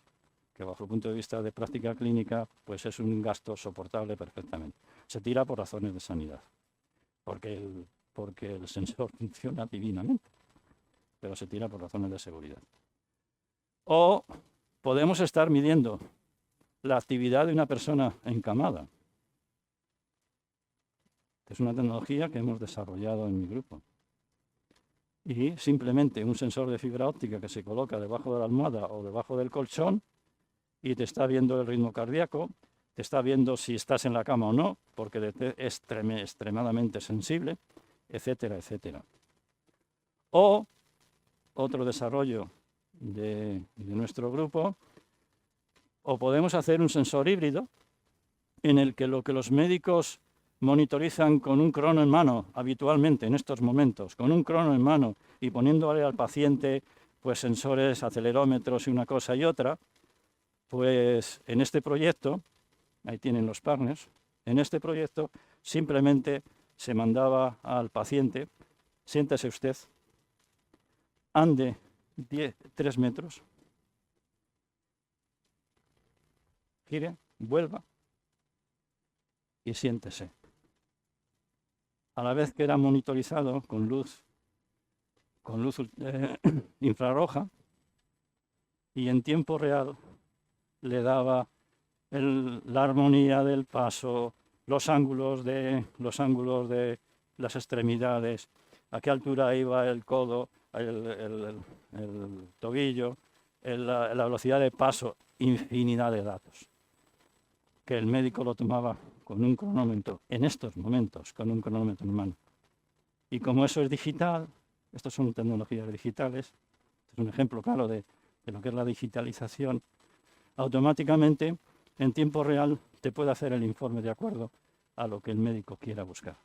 que bajo el punto de vista de práctica clínica pues es un gasto soportable perfectamente. Se tira por razones de sanidad, porque el sensor funciona divinamente, pero se tira por razones de seguridad. O podemos estar midiendo la actividad de una persona encamada. Es una tecnología que hemos desarrollado en mi grupo. Y simplemente un sensor de fibra óptica que se coloca debajo de la almohada o debajo del colchón y te está viendo el ritmo cardíaco, te está viendo si estás en la cama o no, porque es extremadamente sensible, etcétera, etcétera. O otro desarrollo de nuestro grupo, o podemos hacer un sensor híbrido en el que lo que los médicos monitorizan con un crono en mano habitualmente en estos momentos, con un crono en mano y poniéndole al paciente pues sensores, acelerómetros y una cosa y otra, pues en este proyecto, ahí tienen los partners, en este proyecto simplemente se mandaba al paciente, siéntese usted, ande 3 metros, gire, vuelva y siéntese. A la vez que era monitorizado con luz infrarroja y en tiempo real le daba la armonía del paso, los ángulos de las extremidades, a qué altura iba el codo, el tobillo, la velocidad de paso, infinidad de datos, que el médico lo tomaba con un cronómetro, en estos momentos, con un cronómetro en mano. Y como eso es digital, estas son tecnologías digitales, este es un ejemplo claro de lo que es la digitalización, automáticamente, en tiempo real, te puede hacer el informe de acuerdo a lo que el médico quiera buscar.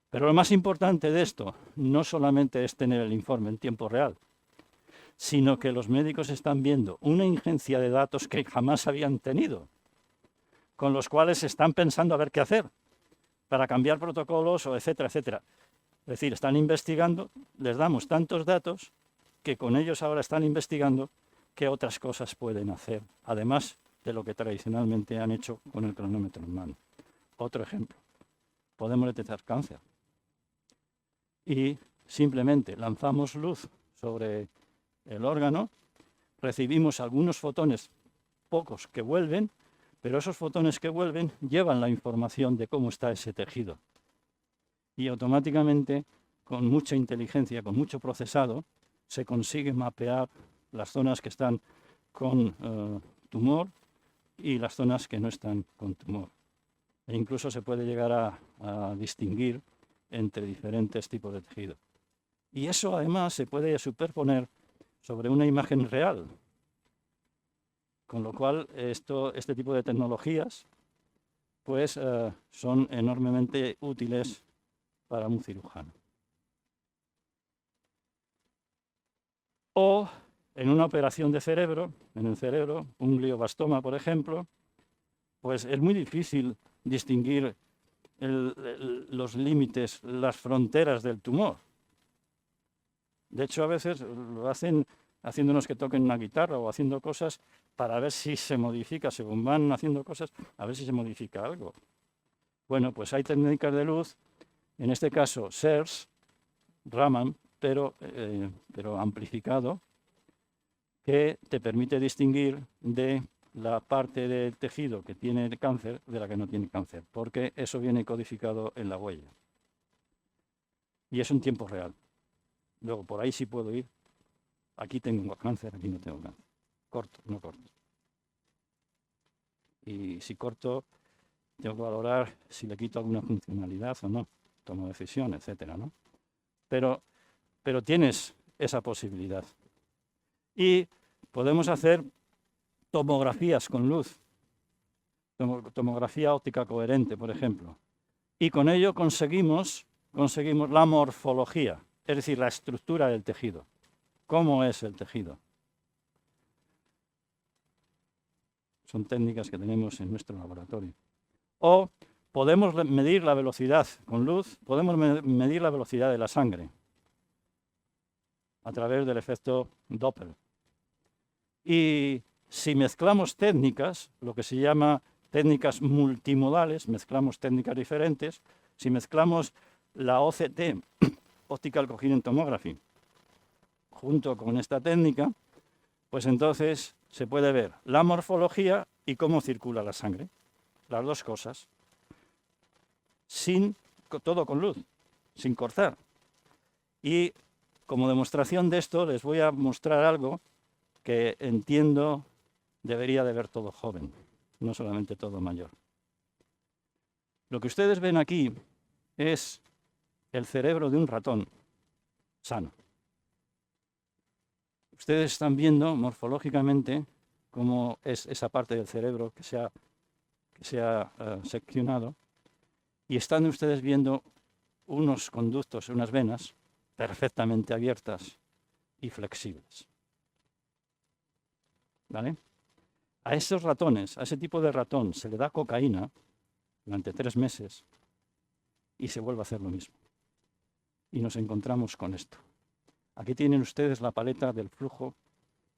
Pero lo más importante de esto no solamente es tener el informe en tiempo real, sino que los médicos están viendo una injerencia de datos que jamás habían tenido, con los cuales están pensando a ver qué hacer para cambiar protocolos, o etcétera, etcétera. Es decir, están investigando, les damos tantos datos que con ellos ahora están investigando qué otras cosas pueden hacer, además de lo que tradicionalmente han hecho con el cronómetro en mano. Otro ejemplo, podemos detectar cáncer y simplemente lanzamos luz sobre el órgano, recibimos algunos fotones, pocos que vuelven, pero esos fotones que vuelven llevan la información de cómo está ese tejido. Y automáticamente, con mucha inteligencia, con mucho procesado, se consigue mapear las zonas que están con tumor y las zonas que no están con tumor. E incluso se puede llegar a distinguir entre diferentes tipos de tejido. Y eso además se puede superponer sobre una imagen real. Con lo cual, este tipo de tecnologías pues, son enormemente útiles para un cirujano. O en una operación de cerebro, en el cerebro, un glioblastoma, por ejemplo, pues es muy difícil distinguir los límites, las fronteras del tumor. De hecho, a veces lo hacen haciéndonos que toquen una guitarra o haciendo cosas para ver si se modifica, según van haciendo cosas, a ver si se modifica algo. Bueno, pues hay técnicas de luz, en este caso SERS, Raman, pero amplificado, que te permite distinguir de la parte del tejido que tiene cáncer de la que no tiene cáncer, porque eso viene codificado en la huella. Y es en tiempo real. Luego, por ahí sí puedo ir. Aquí tengo cáncer, aquí no tengo cáncer. Corto, no corto. Y si corto, tengo que valorar si le quito alguna funcionalidad o no. Tomo decisión, etcétera, ¿no? Pero tienes esa posibilidad. Y podemos hacer tomografías con luz. Tomografía óptica coherente, por ejemplo. Y con ello conseguimos la morfología, es decir, la estructura del tejido. ¿Cómo es el tejido? Son técnicas que tenemos en nuestro laboratorio. O podemos medir la velocidad con luz, podemos medir la velocidad de la sangre a través del efecto Doppler. Y si mezclamos técnicas, lo que se llama técnicas multimodales, mezclamos técnicas diferentes, si mezclamos la OCT, Optical Coherent Tomography, junto con esta técnica, pues entonces se puede ver la morfología y cómo circula la sangre, las dos cosas, todo con luz, sin cortar. Y como demostración de esto les voy a mostrar algo que entiendo debería de ver todo joven, no solamente todo mayor. Lo que ustedes ven aquí es el cerebro de un ratón sano. Ustedes están viendo morfológicamente cómo es esa parte del cerebro que se ha seccionado, y están ustedes viendo unos conductos, unas venas perfectamente abiertas y flexibles. ¿Vale? A esos ratones, a ese tipo de ratón, se le da cocaína durante 3 meses y se vuelve a hacer lo mismo. Y nos encontramos con esto. Aquí tienen ustedes la paleta del flujo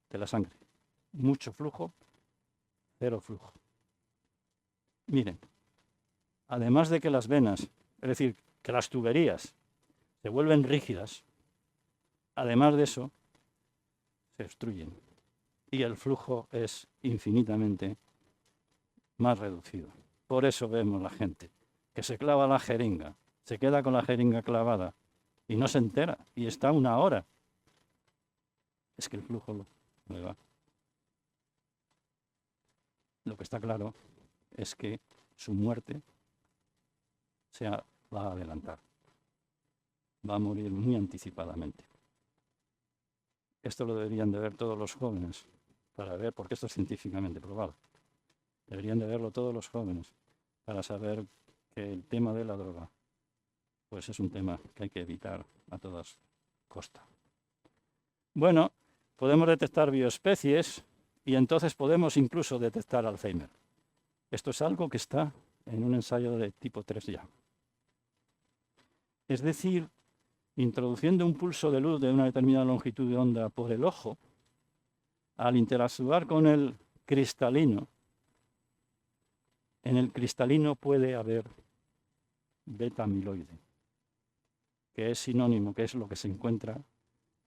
de la sangre. Mucho flujo, cero flujo. Miren, además de que las venas, es decir, que las tuberías se vuelven rígidas, además de eso, se obstruyen. Y el flujo es infinitamente más reducido. Por eso vemos la gente que se clava la jeringa, se queda con la jeringa clavada y no se entera, y está 1 hora. Es que el flujo le va. Lo que está claro es que su muerte se va a adelantar. Va a morir muy anticipadamente. Esto lo deberían de ver todos los jóvenes, para ver, porque esto es científicamente probado. Deberían de verlo todos los jóvenes, para saber que el tema de la droga, pues es un tema que hay que evitar a todas costas. Bueno, podemos detectar bioespecies y entonces podemos incluso detectar Alzheimer. Esto es algo que está en un ensayo de tipo 3 ya. Es decir, introduciendo un pulso de luz de una determinada longitud de onda por el ojo, al interactuar con el cristalino, en el cristalino puede haber beta-amiloide, que es sinónimo, que es lo que se encuentra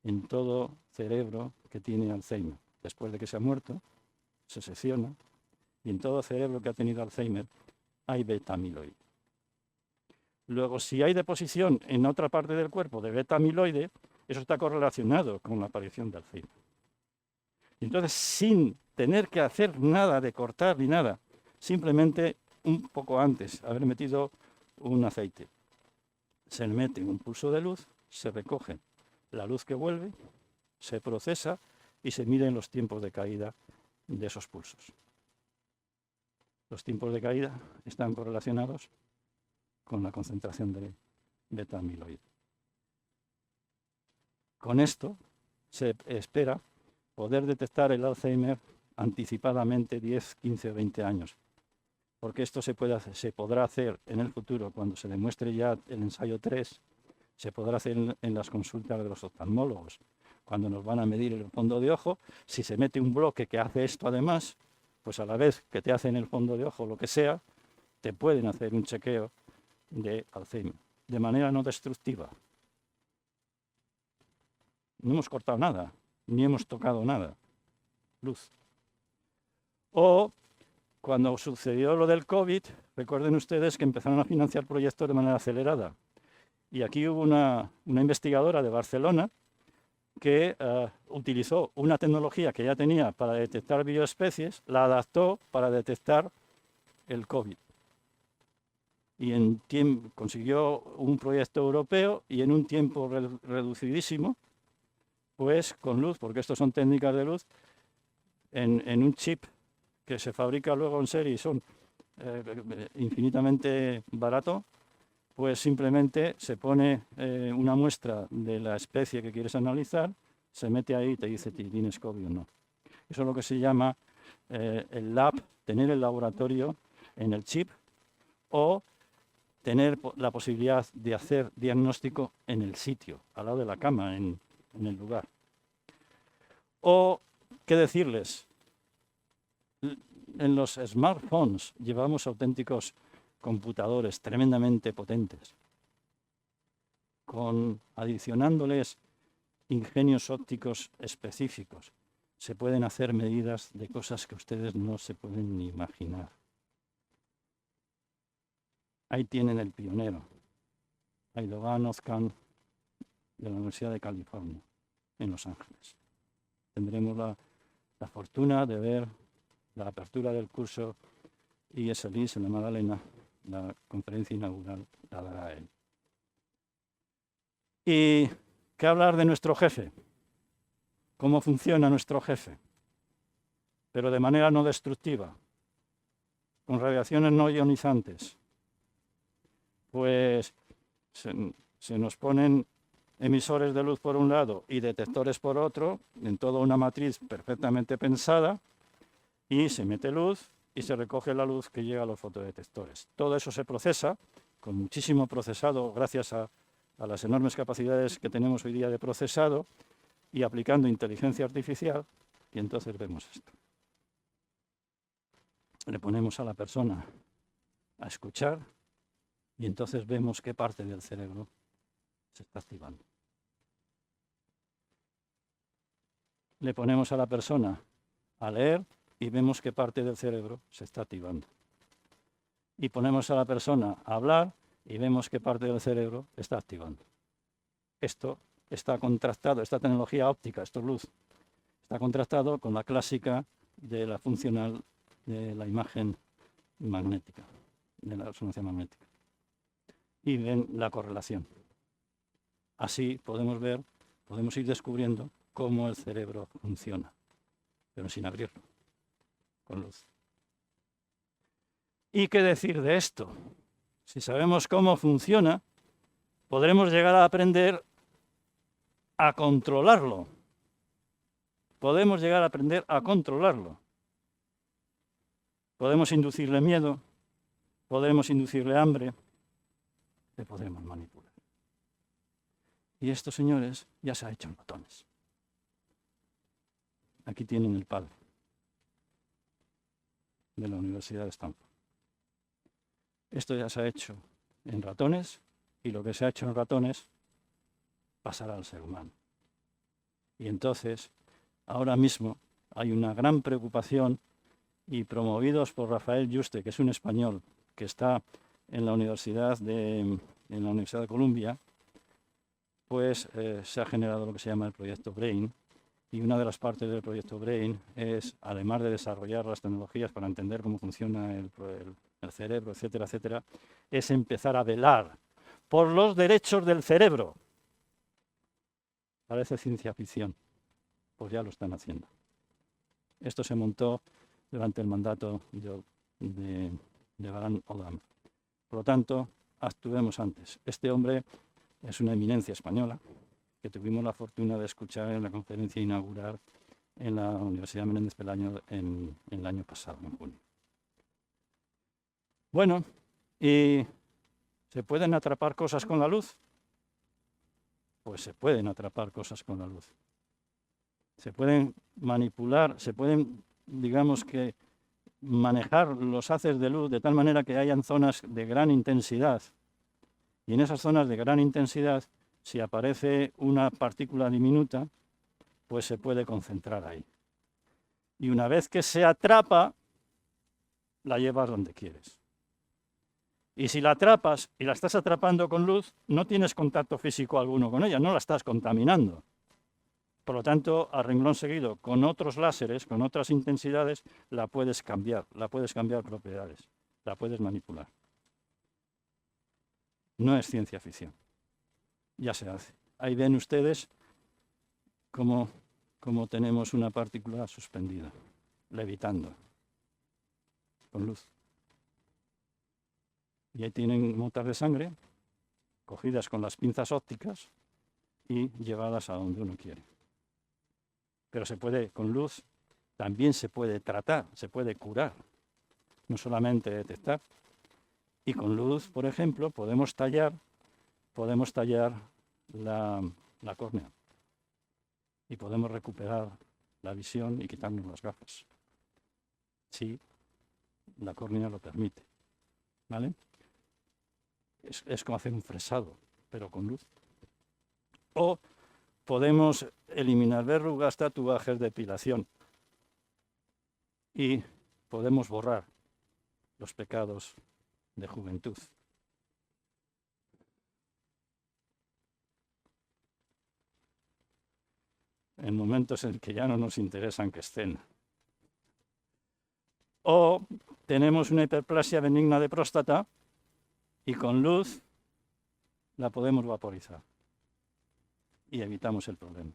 en todo cerebro que tiene Alzheimer. Después de que se ha muerto, se secciona, y en todo cerebro que ha tenido Alzheimer hay beta-amiloide. Luego, si hay deposición en otra parte del cuerpo de beta-amiloide, eso está correlacionado con la aparición de Alzheimer. Y entonces, sin tener que hacer nada de cortar ni nada, simplemente un poco antes, haber metido un aceite, se le mete un pulso de luz, se recoge la luz que vuelve, se procesa y se miden los tiempos de caída de esos pulsos. Los tiempos de caída están correlacionados con la concentración de beta-amiloide. Con esto se espera poder detectar el Alzheimer anticipadamente 10, 15 o 20 años, porque esto se podrá hacer en el futuro cuando se demuestre ya el ensayo 3, se podrá hacer en las consultas de los oftalmólogos, cuando nos van a medir el fondo de ojo. Si se mete un bloque que hace esto además, pues a la vez que te hacen el fondo de ojo, lo que sea, te pueden hacer un chequeo de Alzheimer, de manera no destructiva. No hemos cortado nada, ni hemos tocado nada. Luz. O cuando sucedió lo del COVID, recuerden ustedes que empezaron a financiar proyectos de manera acelerada. Y aquí hubo una investigadora de Barcelona que utilizó una tecnología que ya tenía para detectar bioespecies, la adaptó para detectar el COVID. Y consiguió un proyecto europeo y en un tiempo reducidísimo, pues con luz, porque estos son técnicas de luz, en un chip que se fabrica luego en serie y son infinitamente barato, pues simplemente se pone una muestra de la especie que quieres analizar, se mete ahí y te dice si tienes COVID o no. Eso es lo que se llama el lab, tener el laboratorio en el chip o tener la posibilidad de hacer diagnóstico en el sitio, al lado de la cama, en el lugar. O, ¿qué decirles? En los smartphones llevamos auténticos computadores tremendamente potentes, adicionándoles ingenios ópticos específicos. Se pueden hacer medidas de cosas que ustedes no se pueden ni imaginar. Ahí tienen el pionero, Aidogan Ozcan, de la Universidad de California, en Los Ángeles. Tendremos la fortuna de ver la apertura del curso ISLIS en la Magdalena, la conferencia inaugural la dará él. ¿Y qué hablar de nuestro jefe? ¿Cómo funciona nuestro jefe? Pero de manera no destructiva, con radiaciones no ionizantes. Pues se nos ponen emisores de luz por un lado y detectores por otro, en toda una matriz perfectamente pensada, y se mete luz y se recoge la luz que llega a los fotodetectores. Todo eso se procesa con muchísimo procesado gracias a las enormes capacidades que tenemos hoy día de procesado y aplicando inteligencia artificial, y entonces vemos esto. Le ponemos a la persona a escuchar y entonces vemos qué parte del cerebro se está activando. Le ponemos a la persona a leer y vemos qué parte del cerebro se está activando. Y ponemos a la persona a hablar y vemos qué parte del cerebro está activando. Esto está contrastado, esta tecnología óptica, esto es luz, está contrastado con la clásica de la funcional de la imagen magnética, de la resonancia magnética. Y ven la correlación. Así podemos ir descubriendo cómo el cerebro funciona, pero sin abrirlo, con luz. ¿Y qué decir de esto? Si sabemos cómo funciona, podremos llegar a aprender a controlarlo. Podemos llegar a aprender a controlarlo. Podemos inducirle miedo, podemos inducirle hambre, le podemos manipular. Y esto, señores, ya se ha hecho en ratones. Aquí tienen el padre de la Universidad de Stanford. Esto ya se ha hecho en ratones y lo que se ha hecho en ratones pasará al ser humano. Y entonces, ahora mismo, hay una gran preocupación y promovidos por Rafael Yuste, que es un español que está en la Universidad de Columbia, pues se ha generado lo que se llama el proyecto BRAIN. Y una de las partes del proyecto BRAIN es, además de desarrollar las tecnologías para entender cómo funciona el cerebro, etcétera, etcétera, es empezar a velar por los derechos del cerebro. Parece ciencia ficción, pues ya lo están haciendo. Esto se montó durante el mandato de Barack Obama. Por lo tanto, actuemos antes. Este hombre es una eminencia española que tuvimos la fortuna de escuchar en la conferencia inaugural en la Universidad Menéndez Pelayo en el año pasado, en junio. Bueno, ¿y se pueden atrapar cosas con la luz? Pues se pueden atrapar cosas con la luz. Se pueden manipular, se pueden, digamos que, manejar los haces de luz de tal manera que hayan zonas de gran intensidad. Y en esas zonas de gran intensidad, si aparece una partícula diminuta, pues se puede concentrar ahí. Y una vez que se atrapa, la llevas donde quieres. Y si la atrapas y la estás atrapando con luz, no tienes contacto físico alguno con ella, no la estás contaminando. Por lo tanto, a renglón seguido, con otros láseres, con otras intensidades, la puedes cambiar propiedades, la puedes manipular. No es ciencia ficción, ya se hace. Ahí ven ustedes cómo tenemos una partícula suspendida, levitando, con luz. Y ahí tienen motas de sangre, cogidas con las pinzas ópticas y llevadas a donde uno quiere. Pero se puede, con luz, también se puede tratar, se puede curar, no solamente detectar. Y con luz, por ejemplo, podemos tallar la córnea y podemos recuperar la visión y quitarnos las gafas, si la córnea lo permite, ¿vale? Es como hacer un fresado, pero con luz. O podemos eliminar verrugas, tatuajes, depilación y podemos borrar los pecados de juventud. En momentos en que ya no nos interesan que estén. O tenemos una hiperplasia benigna de próstata y con luz la podemos vaporizar y evitamos el problema.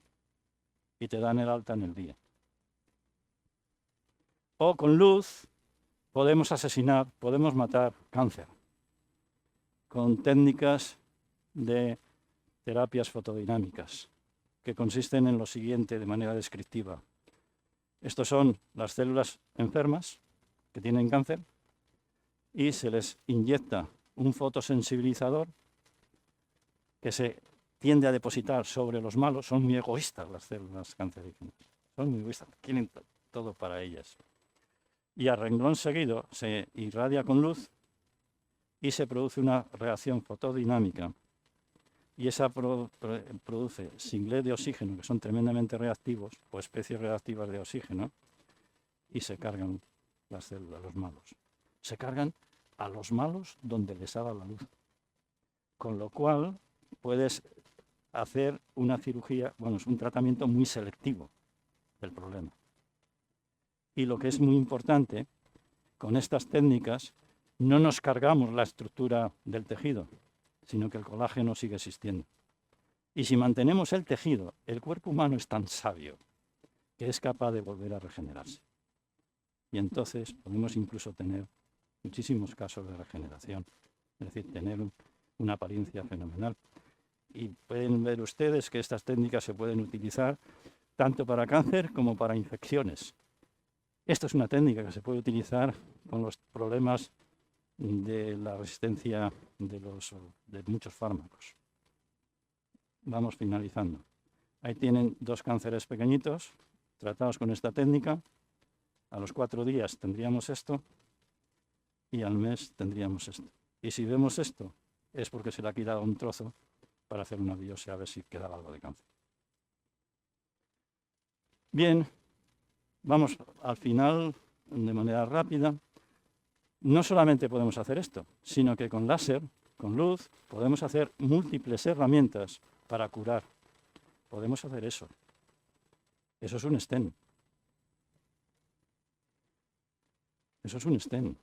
Y te dan el alta en el día. O con luz podemos asesinar, podemos matar cáncer con técnicas de terapias fotodinámicas que consisten en lo siguiente de manera descriptiva. Estos son las células enfermas que tienen cáncer y se les inyecta un fotosensibilizador que se tiende a depositar sobre los malos. Son muy egoístas las células cancerígenas, son muy egoístas, quieren todo para ellas. Y a renglón seguido se irradia con luz y se produce una reacción fotodinámica. Y esa produce singlet de oxígeno, que son tremendamente reactivos, o especies reactivas de oxígeno, y se cargan las células, los malos. Se cargan a los malos donde les haga la luz. Con lo cual puedes hacer una cirugía, bueno, es un tratamiento muy selectivo del problema. Y lo que es muy importante, con estas técnicas no nos cargamos la estructura del tejido, sino que el colágeno sigue existiendo. Y si mantenemos el tejido, el cuerpo humano es tan sabio que es capaz de volver a regenerarse. Y entonces podemos incluso tener muchísimos casos de regeneración, es decir, tener una apariencia fenomenal. Y pueden ver ustedes que estas técnicas se pueden utilizar tanto para cáncer como para infecciones. Esto es una técnica que se puede utilizar con los problemas de la resistencia de muchos fármacos. Vamos finalizando. Ahí tienen 2 cánceres pequeñitos tratados con esta técnica. A los 4 días tendríamos esto y al mes tendríamos esto. Y si vemos esto es porque se le ha quitado un trozo para hacer una biopsia a ver si quedaba algo de cáncer. Bien, vamos al final de manera rápida. No solamente podemos hacer esto, sino que con láser, con luz, podemos hacer múltiples herramientas para curar. Podemos hacer eso. Eso es un stent. Eso es un stent.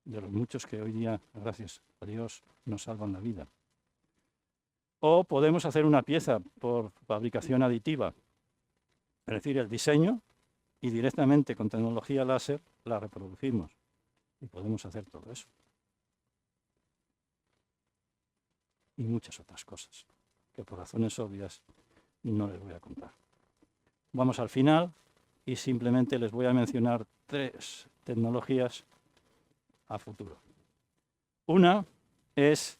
De los muchos que hoy día, gracias a Dios, nos salvan la vida. O podemos hacer una pieza por fabricación aditiva, es decir, el diseño, y directamente con tecnología láser la reproducimos. Y podemos hacer todo eso. Y muchas otras cosas, que por razones obvias no les voy a contar. Vamos al final y simplemente les voy a mencionar 3 tecnologías a futuro. Una es,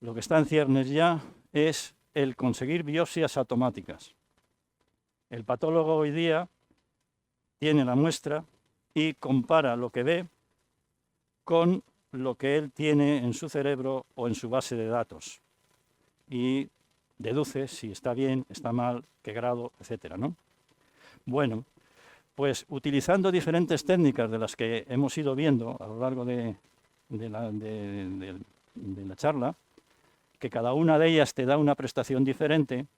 lo que está en ciernes ya, es el conseguir biopsias automáticas. El patólogo hoy día tiene la muestra y compara lo que ve con lo que él tiene en su cerebro o en su base de datos y deduce si está bien, está mal, qué grado, etcétera, ¿no? Bueno, pues utilizando diferentes técnicas de las que hemos ido viendo a lo largo de la charla, que cada una de ellas te da una prestación diferente,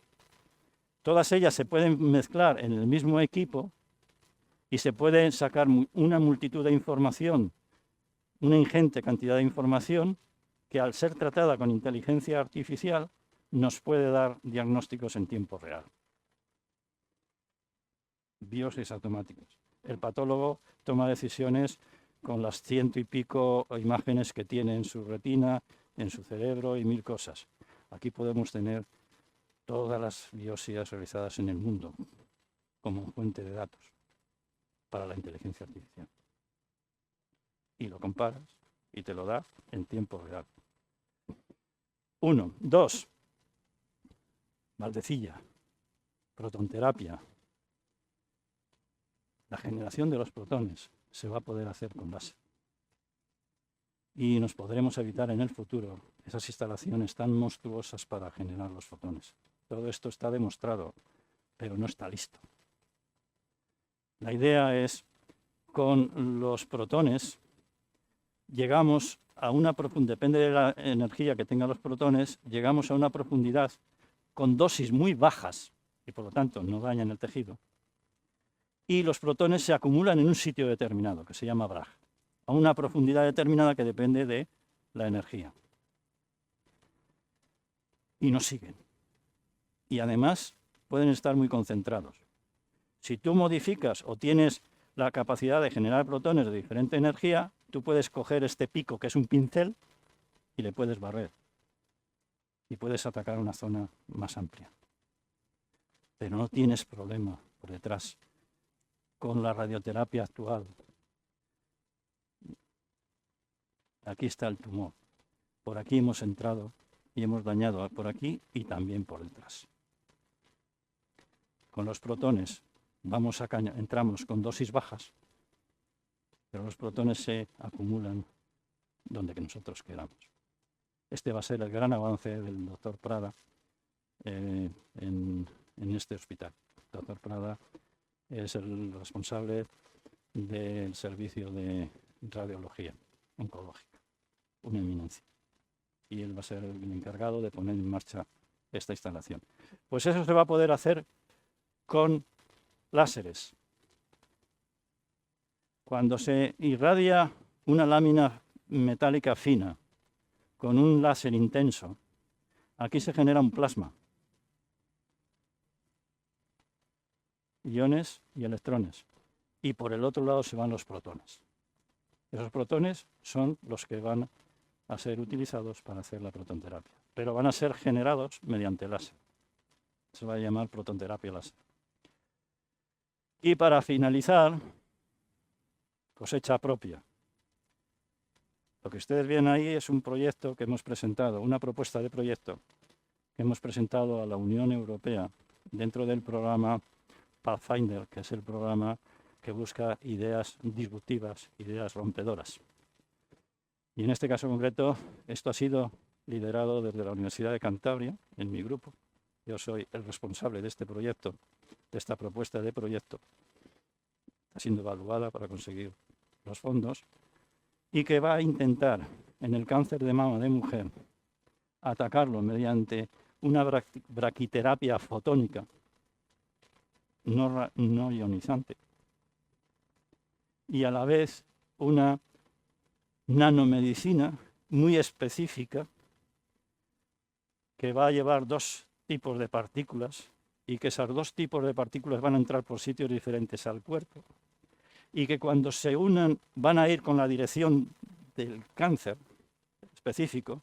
todas ellas se pueden mezclar en el mismo equipo y se puede sacar una multitud de información, una ingente cantidad de información que al ser tratada con inteligencia artificial nos puede dar diagnósticos en tiempo real. Biopsias automáticas. El patólogo toma decisiones con las 100 y pico imágenes que tiene en su retina, en su cerebro y 1000 cosas. Aquí podemos tener todas las biopsias realizadas en el mundo como fuente de datos para la inteligencia artificial. Y lo comparas y te lo da en tiempo real. 1. 2. Baldecilla, protonterapia. La generación de los protones se va a poder hacer con láser. Y nos podremos evitar en el futuro esas instalaciones tan monstruosas para generar los fotones. Todo esto está demostrado, pero no está listo. La idea es, con los protones, llegamos a una profundidad, depende de la energía que tengan los protones, llegamos a una profundidad con dosis muy bajas, y por lo tanto no dañan el tejido, y los protones se acumulan en un sitio determinado, que se llama Bragg, a una profundidad determinada que depende de la energía. Y nos siguen. Y además pueden estar muy concentrados. Si tú modificas o tienes la capacidad de generar protones de diferente energía, tú puedes coger este pico, que es un pincel, y le puedes barrer. Y puedes atacar una zona más amplia. Pero no tienes problema por detrás con la radioterapia actual. Aquí está el tumor. Por aquí hemos entrado y hemos dañado por aquí y también por detrás. Con los protones entramos con dosis bajas, pero los protones se acumulan donde que nosotros queramos. Este va a ser el gran avance del doctor Prada en este hospital. El doctor Prada es el responsable del servicio de radiología oncológica, una eminencia. Y él va a ser el encargado de poner en marcha esta instalación. Pues eso se va a poder hacer con láseres. Cuando se irradia una lámina metálica fina con un láser intenso, aquí se genera un plasma. Iones y electrones. Y por el otro lado se van los protones. Esos protones son los que van a ser utilizados para hacer la protonterapia. Pero van a ser generados mediante láser. Se va a llamar protonterapia láser. Y para finalizar, cosecha propia. Lo que ustedes ven ahí es un proyecto que hemos presentado, una propuesta de proyecto que hemos presentado a la Unión Europea dentro del programa Pathfinder, que es el programa que busca ideas disruptivas, ideas rompedoras. Y en este caso concreto, esto ha sido liderado desde la Universidad de Cantabria, en mi grupo. Yo soy el responsable de este proyecto, de esta propuesta de proyecto. Está siendo evaluada para conseguir los fondos y que va a intentar, en el cáncer de mama de mujer, atacarlo mediante una braquiterapia fotónica no ionizante y a la vez una nanomedicina muy específica que va a llevar 2 tipos de partículas y que esos 2 tipos de partículas van a entrar por sitios diferentes al cuerpo y que cuando se unan van a ir con la dirección del cáncer específico,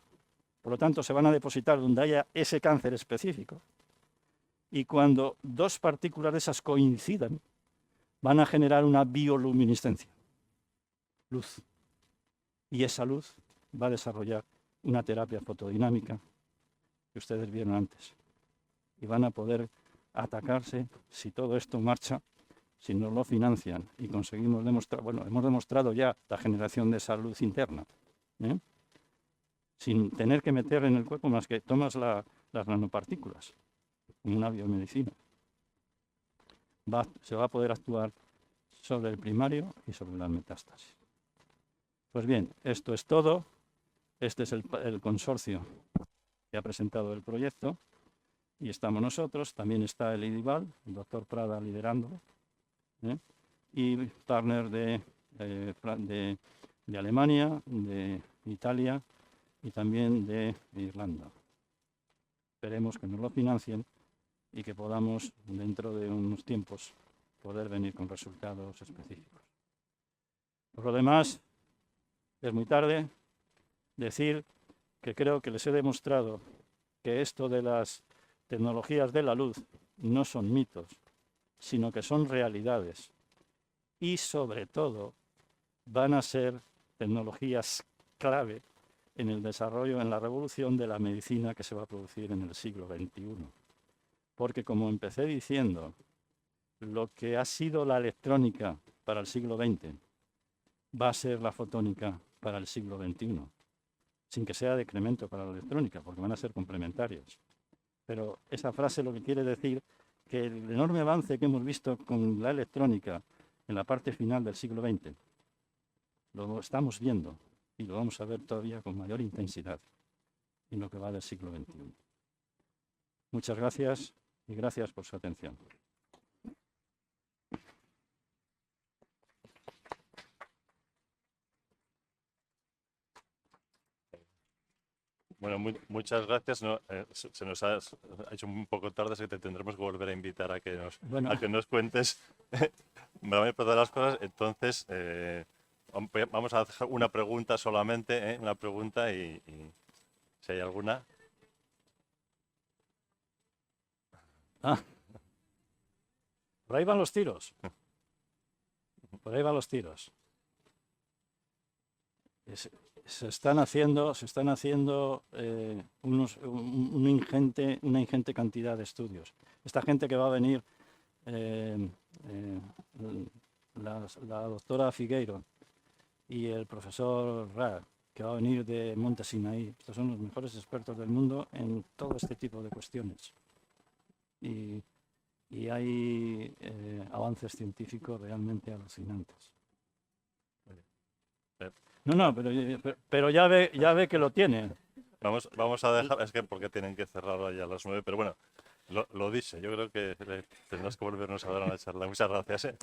por lo tanto se van a depositar donde haya ese cáncer específico y cuando 2 partículas de esas coincidan van a generar una bioluminiscencia, luz, y esa luz va a desarrollar una terapia fotodinámica que ustedes vieron antes y van a poder atacarse, si todo esto marcha, si nos lo financian y conseguimos demostrar, bueno, hemos demostrado ya la generación de esa luz interna, ¿eh? Sin tener que meter en el cuerpo más que tomas las nanopartículas, como una biomedicina. Se va a poder actuar sobre el primario y sobre la metástasis. Pues bien, esto es todo. Este es el consorcio que ha presentado el proyecto y estamos nosotros. También está el IDIVAL, el doctor Prada liderándolo, ¿eh? Y partner de Alemania, de Italia y también de Irlanda. Esperemos que nos lo financien y que podamos, dentro de unos tiempos, poder venir con resultados específicos. Por lo demás, es muy tarde. Decir que creo que les he demostrado que esto de las tecnologías de la luz no son mitos, sino que son realidades y, sobre todo, van a ser tecnologías clave en el desarrollo, en la revolución de la medicina que se va a producir en el siglo XXI. Porque, como empecé diciendo, lo que ha sido la electrónica para el siglo XX va a ser la fotónica para el siglo XXI, sin que sea decremento para la electrónica, porque van a ser complementarios. Pero esa frase lo que quiere decir que el enorme avance que hemos visto con la electrónica en la parte final del siglo XX, lo estamos viendo y lo vamos a ver todavía con mayor intensidad en lo que va del siglo XXI. Muchas gracias y gracias por su atención. Bueno, muchas gracias. No, se nos ha hecho un poco tarde, así que te tendremos que volver a invitar a que nos cuentes la mayor parte de las cosas. Entonces, vamos a hacer una pregunta solamente, una pregunta y si hay alguna. Por ahí van los tiros. Por ahí van los tiros. Se están haciendo una ingente cantidad de estudios. Esta gente que va a venir, la doctora Figueiro y el profesor Ra, que va a venir de Monte Sinaí, estos son los mejores expertos del mundo en todo este tipo de cuestiones. Y hay avances científicos realmente alucinantes. No, pero ya ve que lo tiene. Vamos a dejar, es que porque tienen que cerrar ya a las 9, pero bueno, lo dice. Yo creo que tendrás que volvernos a dar una charla. Muchas gracias.